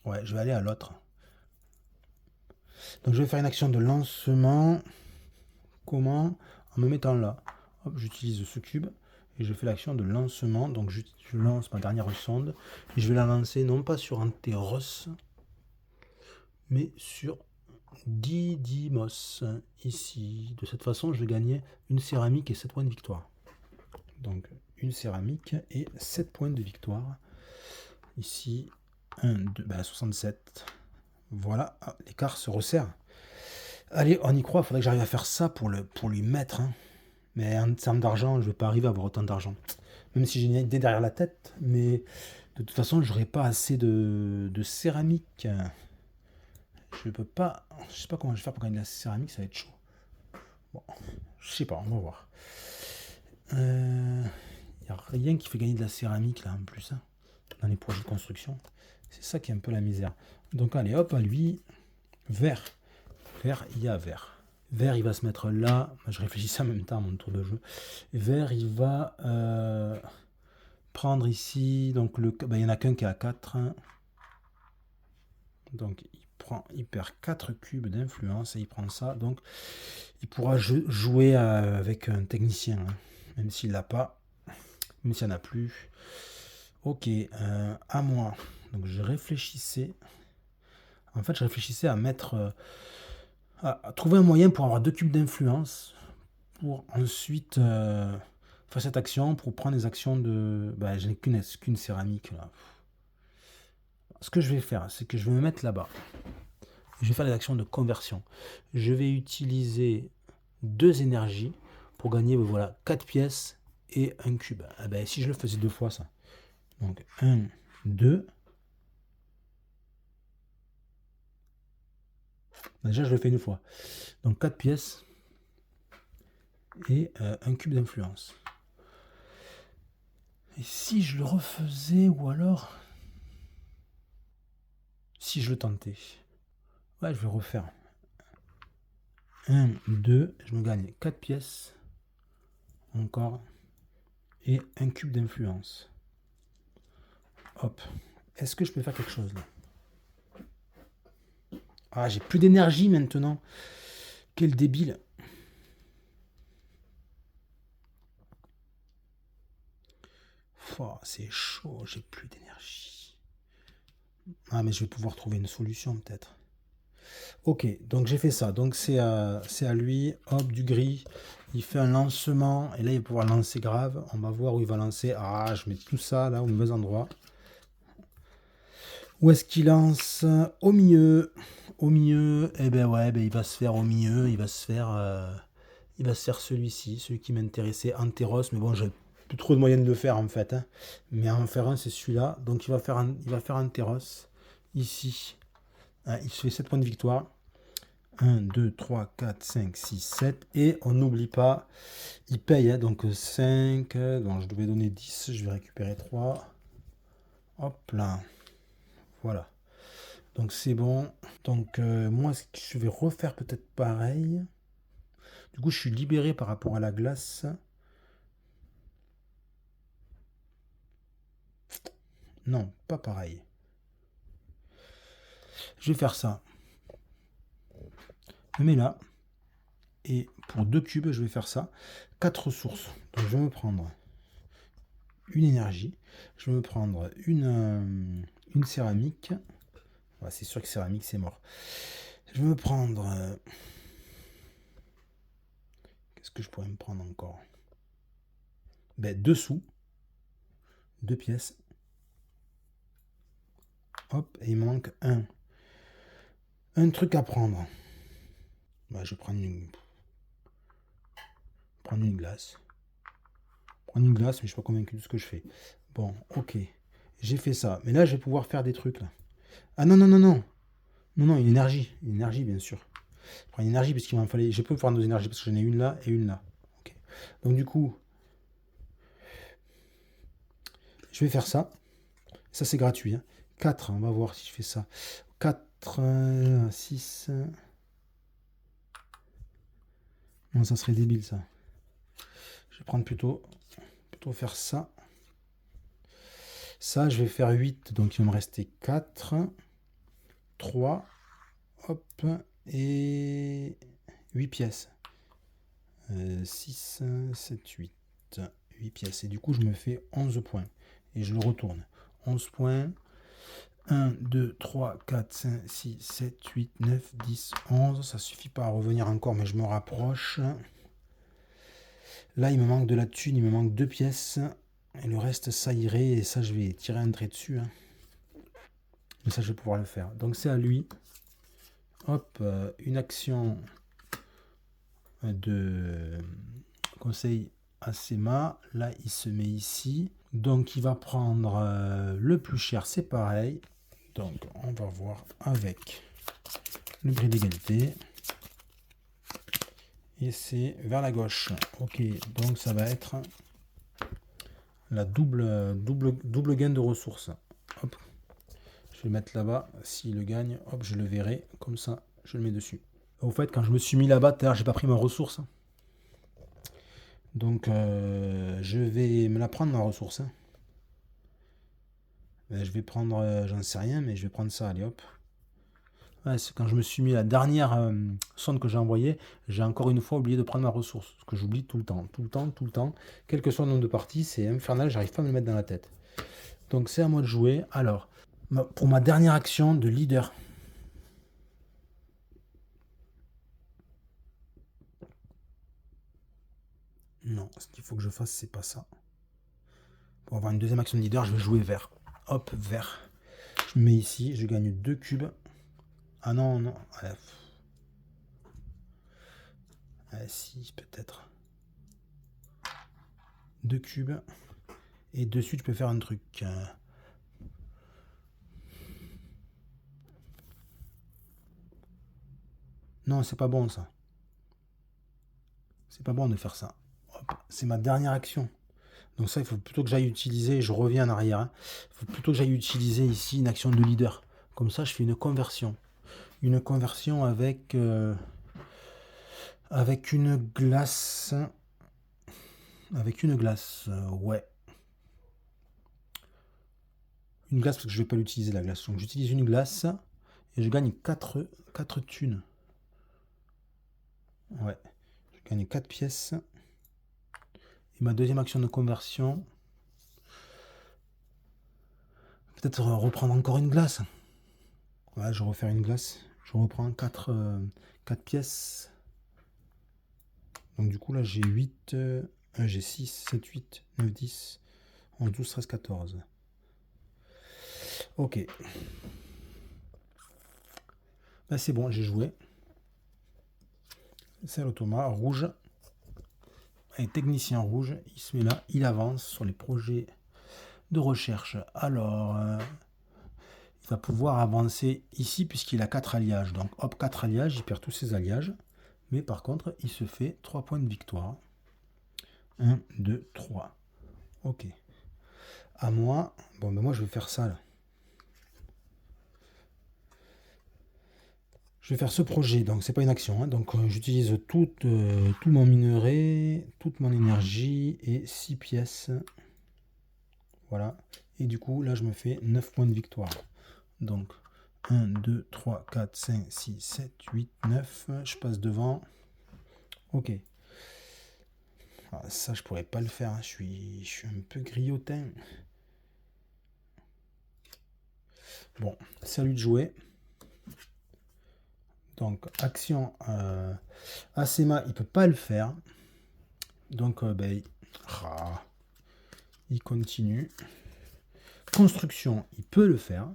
Ouais, je vais aller à l'autre. Donc je vais faire une action de lancement. Comment? En me mettant là. Hop, j'utilise ce cube et je fais l'action de lancement. Donc je lance ma dernière sonde et je vais la lancer non pas sur un terros, mais sur Didymos, ici. De cette façon, je vais gagner une céramique et 7 points de victoire. Donc, une céramique et 7 points de victoire. Ici, 1, 2, 67. Voilà, l'écart se resserre. Allez, on y croit, il faudrait que j'arrive à faire ça pour lui mettre. Hein. Mais en termes d'argent, je ne vais pas arriver à avoir autant d'argent. Même si j'ai une idée derrière la tête, mais de toute façon, je n'aurai pas assez de céramique. Je peux pas. Je sais pas comment je vais faire pour gagner de la céramique, ça va être chaud. Bon, je sais pas, on va voir. Il n'y a rien qui fait gagner de la céramique là en plus, hein, dans les projets de construction. C'est ça qui est un peu la misère. Donc allez, hop, à lui, vert. Vert, il y a vert. Vert, il va se mettre là. Je réfléchissais en même temps à mon tour de jeu. Vert, il va prendre ici. Donc il n'y en a qu'un qui est à 4. Donc il perd 4 cubes d'influence et il prend ça. Donc il pourra jouer avec un technicien, hein, même s'il l'a pas, même s'il n'y en a plus. Ok, à moi. Donc je réfléchissais. En fait, je réfléchissais à mettre, à trouver un moyen pour avoir 2 cubes d'influence, pour ensuite faire cette action, pour prendre les actions de. Je n'ai qu'une céramique là. ce que je vais faire, c'est que je vais me mettre là-bas. Je vais faire des actions de conversion. Je vais utiliser 2 énergies pour gagner, voilà, 4 pièces et un cube. Ah ben, si je le faisais 2 fois, ça. Donc, 1, 2. Déjà, je le fais une fois. Donc, 4 pièces et un cube d'influence. Et si je le refaisais, ou alors... Si je le tentais. Ouais, je vais refaire. 1, 2, je me gagne 4 pièces. Encore. Et un cube d'influence. Hop. Est-ce que je peux faire quelque chose là? Ah, j'ai plus d'énergie maintenant. Quel débile. Oh, c'est chaud, j'ai plus d'énergie. Ah, mais je vais pouvoir trouver une solution peut-être. Ok, donc j'ai fait ça. Donc c'est à lui. Hop, du gris. Il fait un lancement. Et là, il va pouvoir lancer grave. On va voir où il va lancer. Ah, je mets tout ça là au mauvais endroit. Où est-ce qu'il lance? Au milieu. Au milieu. Eh ben ouais, ben il va se faire au milieu. Il va se faire celui-ci. Celui qui m'intéressait. Anteros. Mais bon, j'ai plus trop de moyens de le faire en fait. Hein. Mais en faire un, c'est celui-là. Donc il va faire Anteros. Ici. Hein, il se fait 7 points de victoire. 1, 2, 3, 4, 5, 6, 7. Et on n'oublie pas, il paye. Hein, donc 5. Donc je devais donner 10. Je vais récupérer 3. Hop là. Voilà. Donc c'est bon. Donc moi, je vais refaire peut-être pareil. Du coup, je suis libéré par rapport à la glace. Non, pas pareil. Je vais faire ça. Je me mets là. Et pour 2 cubes, je vais faire ça. 4 ressources. Donc je vais me prendre une énergie. Je vais me prendre une céramique. Ouais, c'est sûr que céramique, c'est mort. Je vais me prendre... qu'est-ce que je pourrais me prendre encore? Ben, 2 sous. 2 pièces. Hop, et il me manque un truc à prendre. Ben, je vais prendre une glace. Prendre une glace, mais je suis pas convaincu de ce que je fais. Bon, ok. J'ai fait ça. Mais là, je vais pouvoir faire des trucs, là. Ah non, non, non, non. Non, non, une énergie. Une énergie, bien sûr. Je prends une énergie parce qu'il m'en fallait... Je peux prendre 2 énergies parce que j'en ai une là et une là. Ok. Donc, du coup... Je vais faire ça. Ça, c'est gratuit. Hein. 4, on va voir si je fais ça. 4, 6... Non, ça serait débile, ça. Je vais prendre plutôt faire ça. Ça, je vais faire 8, donc il va me rester 4, 3, hop, et 8 pièces. 6, 7, 8. 8 pièces. Et du coup, je me fais 11 points. Et je le retourne. 11 points. 1, 2, 3, 4, 5, 6, 7, 8, 9, 10, 11. Ça suffit pas à revenir encore, mais je me rapproche. Là, il me manque de la thune, il me manque 2 pièces. Et le reste, ça irait. Et ça, je vais tirer un trait dessus. Hein. Mais ça, je vais pouvoir le faire. Donc, c'est à lui. Hop, une action de conseil à Sema. Là, il se met ici. Donc, il va prendre le plus cher. C'est pareil. Donc, on va voir avec le gris d'égalité. Et c'est vers la gauche. Ok, donc ça va être la double gain de ressources. Hop. Je vais le mettre là-bas. S'il le gagne, hop, je le verrai. Comme ça, je le mets dessus. Au fait, quand je me suis mis là-bas, tout à l'heure, j'ai pas pris ma ressource. Donc, je vais me la prendre, ma ressource. Ben, je vais prendre, j'en sais rien, mais je vais prendre ça. Allez, hop. Ouais, c'est quand je me suis mis la dernière sonde que j'ai envoyée, j'ai encore une fois oublié de prendre ma ressource. Ce que j'oublie tout le temps, tout le temps, tout le temps. Quel que soit le nombre de parties, c'est infernal, j'arrive pas à me le mettre dans la tête. Donc c'est à moi de jouer. Alors, pour ma dernière action de leader. Non, ce qu'il faut que je fasse, c'est pas ça. Pour avoir une deuxième action de leader, je vais jouer vert. Hop, vert. Je mets ici, je gagne 2 cubes. Ah non, non. Si, peut-être. 2 cubes. Et dessus, tu peux faire un truc. Non, c'est pas bon ça. C'est pas bon de faire ça. C'est ma dernière action. Donc ça, il faut plutôt que j'aille utiliser, je reviens en arrière, hein. Il faut plutôt que j'aille utiliser ici une action de leader. Comme ça, je fais une conversion. Une conversion avec une glace. Avec une glace, ouais. Une glace parce que je ne vais pas l'utiliser la glace. Donc j'utilise une glace et je gagne 4 thunes. Ouais. Je gagne 4 pièces. Et ma deuxième action de conversion. Peut-être reprendre encore une glace. Ouais, je vais refaire une glace. Je reprends 4 pièces. Donc du coup là j'ai 8, j'ai 6, 7, 8, 9, 10, 11, 12, 13, 14. Ok. Là c'est bon, j'ai joué. C'est l'automa rouge. Et technicien rouge, il se met là, il avance sur les projets de recherche. Alors, il va pouvoir avancer ici puisqu'il a 4 alliages. Donc hop, 4 alliages, il perd tous ses alliages. Mais par contre, il se fait 3 points de victoire. 1, 2, 3. Ok. À moi, bon ben moi je vais faire ça là. Je vais faire ce projet, donc c'est pas une action, hein. Donc j'utilise tout mon minerai, toute mon énergie et 6 pièces. Voilà. Et du coup, là je me fais 9 points de victoire. Donc 1, 2, 3, 4, 5, 6, 7, 8, 9. Je passe devant. Ok. Ah, ça, je pourrais pas le faire, hein. Je suis un peu griotin. Bon, c'est à lui de jouer. Donc, action, Asema, il peut pas le faire. Donc, il continue. Construction, il peut le faire.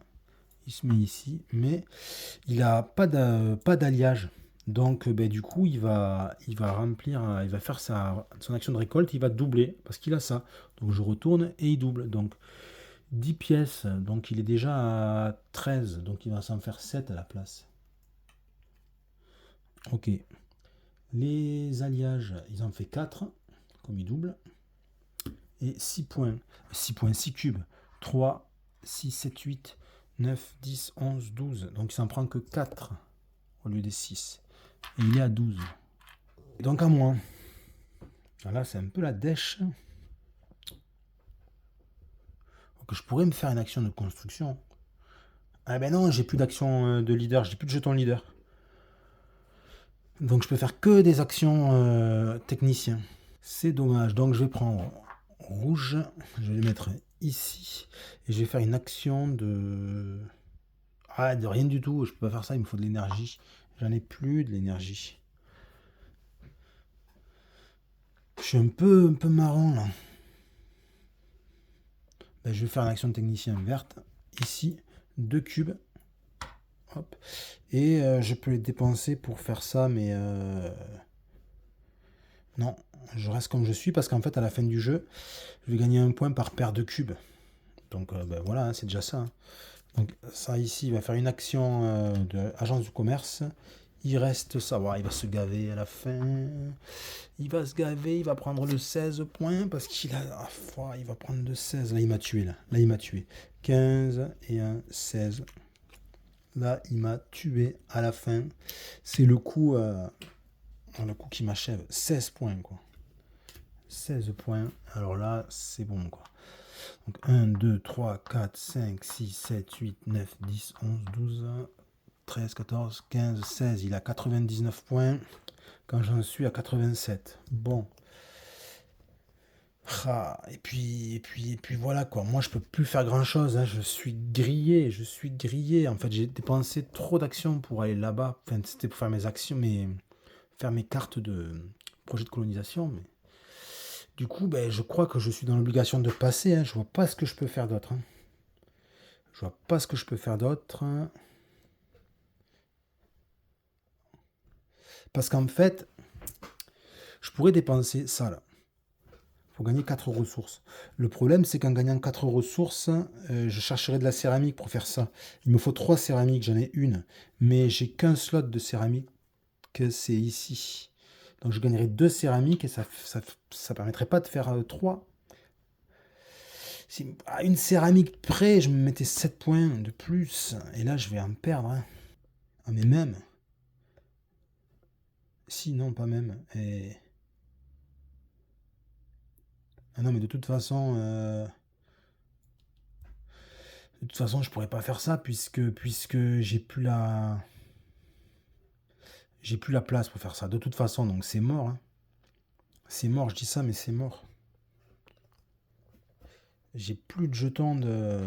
Il se met ici, mais il n'a pas d'alliage. Donc, du coup, il va remplir, il va faire son action de récolte, il va doubler, parce qu'il a ça. Donc, je retourne et il double. Donc, 10 pièces, donc il est déjà à 13, donc il va s'en faire 7 à la place. Ok. Les alliages, ils en fait 4, comme il double. Et 6 points. 6 points, 6 cubes. 3, 6, 7, 8, 9, 10, 11, 12. Donc il s'en prend que 4 au lieu des 6. Et il est à 12. Et donc à moi. Là, c'est un peu la dèche. Donc je pourrais me faire une action de construction. Ah ben non, j'ai plus d'action de leader, j'ai plus de jeton leader. Donc je peux faire que des actions techniciens. C'est dommage. Donc je vais prendre rouge, je vais le mettre ici. Et je vais faire une action de... Ah, de rien du tout, je peux pas faire ça, il me faut de l'énergie. J'en ai plus de l'énergie. Je suis un peu marrant là. Ben, je vais faire une action de technicien verte. Ici, 2 cubes. Hop. Et je peux les dépenser pour faire ça, mais... Non, je reste comme je suis parce qu'en fait, à la fin du jeu, je vais gagner un point par paire de cubes. Donc voilà, hein, c'est déjà ça, hein. Donc ça ici, il va faire une action de agence du commerce. Il reste ça, il va se gaver à la fin. Il va se gaver, il va prendre le 16 points parce qu'il a... il va prendre le 16. Là, il m'a tué, là. Là, il m'a tué. 15 et un 16. Là, il m'a tué à la fin. C'est le coup qui m'achève. 16 points, quoi. 16 points. Alors là, c'est bon, quoi. Donc 1, 2, 3, 4, 5, 6, 7, 8, 9, 10, 11, 12, 13, 14, 15, 16. Il a 99 points quand j'en suis à 87. Bon. Et puis voilà quoi. Moi je peux plus faire grand chose, hein. Je suis grillé. En fait, j'ai dépensé trop d'actions pour aller là-bas. Enfin, c'était pour faire mes actions, faire mes cartes de projet de colonisation. Mais du coup, je crois que je suis dans l'obligation de passer, hein. Je vois pas ce que je peux faire d'autre, hein. Je vois pas ce que je peux faire d'autre. Parce qu'en fait, je pourrais dépenser ça là. Pour gagner 4 ressources. Le problème, c'est qu'en gagnant 4 ressources, je chercherai de la céramique pour faire ça. Il me faut 3 céramiques, j'en ai une. Mais j'ai qu'un slot de céramique, que c'est ici. Donc je gagnerai 2 céramiques et ça permettrait pas de faire 3. Si, à une céramique près, je me mettais 7 points de plus. Et là, je vais en perdre. Hein. Ah, mais même. Si, non, pas même. Et... Ah non, mais de toute façon... De toute façon, je pourrais pas faire ça puisque j'ai plus la place pour faire ça. De toute façon, donc c'est mort. Hein. C'est mort, je dis ça, mais c'est mort. J'ai plus de jetons de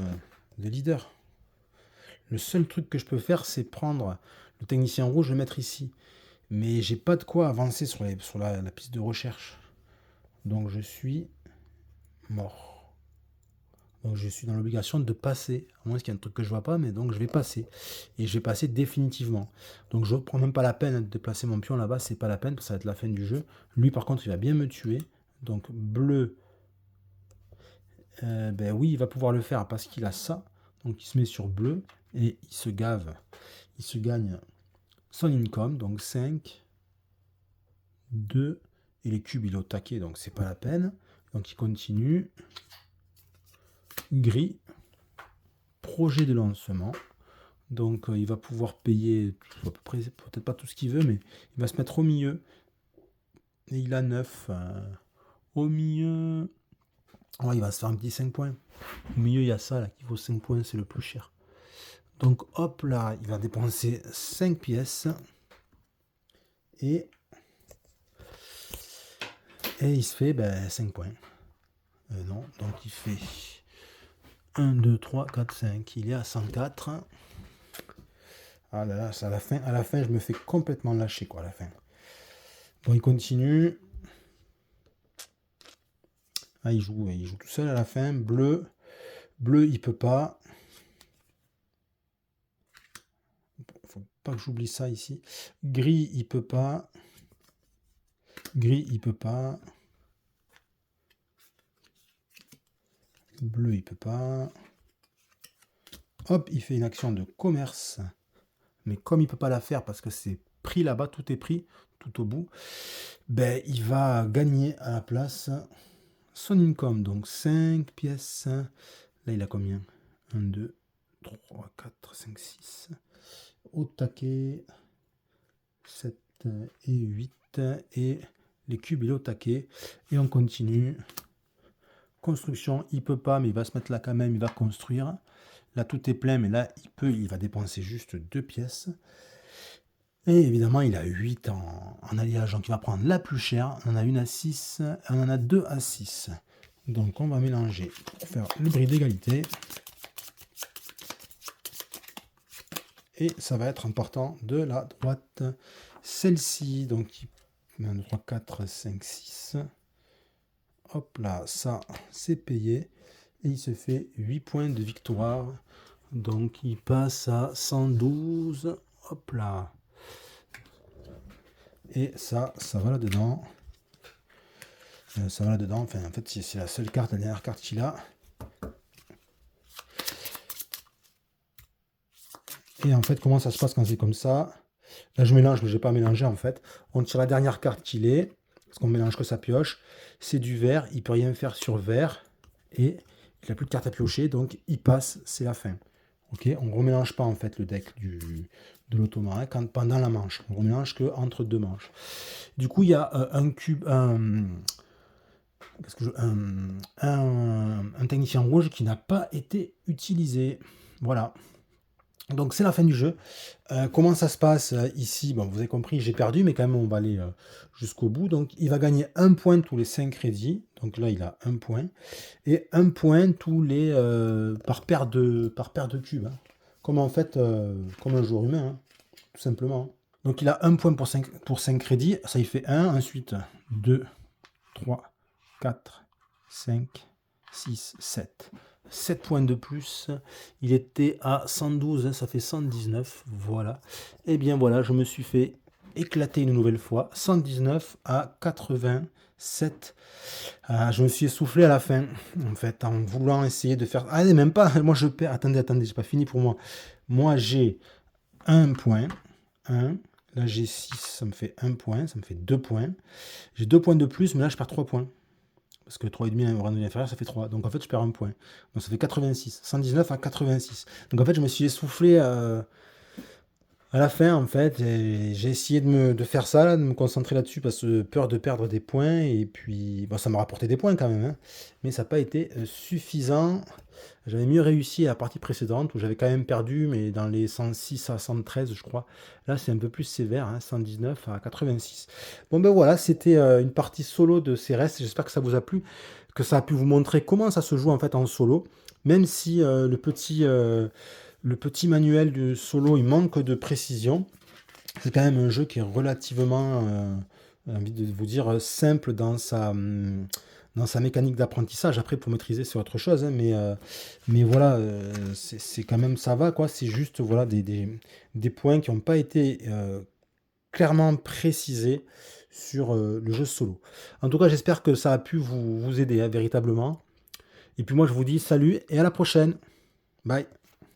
leader. Le seul truc que je peux faire, c'est prendre le technicien rouge, le mettre ici. Mais j'ai pas de quoi avancer sur la piste de recherche. Donc je suis mort. Donc je suis dans l'obligation de passer. À moins qu'il y ait un truc que je vois pas, mais donc je vais passer. Et je vais passer définitivement. Donc je ne prends même pas la peine de déplacer mon pion là-bas, c'est pas la peine, parce que ça va être la fin du jeu. Lui par contre, il va bien me tuer. Donc bleu, ben oui, il va pouvoir le faire parce qu'il a ça. Donc il se met sur bleu et il se gave. Il se gagne son income, donc 5, 2, et les cubes il est au taquet, donc c'est pas la peine. Donc il continue. Gris, projet de lancement. Donc il va pouvoir payer à peu près, peut-être pas tout ce qu'il veut, mais il va se mettre au milieu. Et il a 9. Au milieu, oh, il va se faire un petit 5 points. Au milieu, il y a ça là qui vaut 5 points, c'est le plus cher. Donc hop là, il va dépenser 5 pièces. Et il se fait 5 points. Non, donc il fait 1, 2, 3, 4, 5. Il est à 104. Ah là là, ça, à la fin, je me fais complètement lâcher quoi à la fin. Bon, il continue. Ah, il joue tout seul à la fin. Bleu, il peut pas. Faut pas que j'oublie ça ici. Gris, il peut pas. Gris, il peut pas. Bleu, il peut pas. Hop, il fait une action de commerce. Mais comme il peut pas la faire parce que c'est pris là-bas, tout est pris, tout au bout, ben il va gagner à la place son income. Donc 5 pièces. Là, il a combien? 1, 2, 3, 4, 5, 6. Au taquet. 7 et 8. Et les cubes, il est au taquet. Et on continue. Construction, il peut pas, mais il va se mettre là quand même, il va construire. Là, tout est plein, mais là, il va dépenser juste 2 pièces. Et évidemment, il a 8 en alliage, donc il va prendre la plus chère. On en a une à 6, on en a 2 à 6. Donc on va mélanger pour faire le bris d'égalité. Et ça va être en partant de la droite. Celle-ci, donc 1, 2, 3, 4, 5, 6. Hop là, ça, c'est payé. Et il se fait 8 points de victoire. Donc il passe à 112. Hop là. Et ça va là-dedans. Ça va là-dedans. Enfin, en fait, c'est la seule carte, la dernière carte qu'il a. Et en fait, comment ça se passe quand c'est comme ça? Là, je mélange, mais je n'ai pas mélangé en fait. On tire la dernière carte qu'il est. Parce qu'on mélange que sa pioche. C'est du vert. Il peut rien faire sur vert. Et il n'a plus de carte à piocher. Donc, il passe. C'est la fin. Ok, on ne remélange pas en fait le deck de l'automat pendant la manche. On remélange que entre deux manches. Du coup, il y a un cube, un technicien rouge qui n'a pas été utilisé. Voilà. Donc c'est la fin du jeu. Comment ça se passe ici? Bon, vous avez compris, j'ai perdu, mais quand même on va aller jusqu'au bout. Donc il va gagner 1 point tous les 5 crédits. Donc là il a 1 point. Et 1 point tous les par paire de cubes. Hein. Comme en fait, comme un joueur humain, hein, tout simplement. Donc il a 1 point pour 5 crédits. Ça il fait 1. Ensuite 2, 3, 4, 5, 6, 7. 7 points de plus. Il était à 112, hein, ça fait 119. Voilà. Et bien voilà, je me suis fait éclater une nouvelle fois. 119 à 87. Ah, je me suis essoufflé à la fin, en fait, en voulant essayer de faire... Ah, même pas, moi je perds... Attendez, c'est pas fini pour moi. Moi j'ai 1 point, 1. Là j'ai 6, ça me fait 1 point, ça me fait 2 points. J'ai 2 points de plus, mais là je perds 3 points. Parce que 3,5 au rang inférieur, ça fait 3. Donc en fait, je perds 1 point. Donc ça fait 86. 119 à 86. Donc en fait, je me suis essoufflé à la fin, en fait. J'ai essayé de faire ça, là, de me concentrer là-dessus, parce que peur de perdre des points. Et puis, bon, ça m'a rapporté des points quand même, hein. Mais ça n'a pas été suffisant. J'avais mieux réussi à la partie précédente, où j'avais quand même perdu, mais dans les 106 à 113, je crois. Là, c'est un peu plus sévère, hein, 119 à 86. Bon, ben voilà, c'était une partie solo de CRS. J'espère que ça vous a plu, que ça a pu vous montrer comment ça se joue en fait en solo. Même si le petit manuel du solo, il manque de précision. C'est quand même un jeu qui est relativement, j'ai envie de vous dire, simple dans sa mécanique d'apprentissage. Après, pour maîtriser, c'est autre chose, hein, mais voilà, c'est quand même, ça va, quoi. C'est juste, voilà, des points qui n'ont pas été clairement précisés sur le jeu solo. En tout cas, j'espère que ça a pu vous aider, hein, véritablement. Et puis moi, je vous dis salut et à la prochaine. Bye.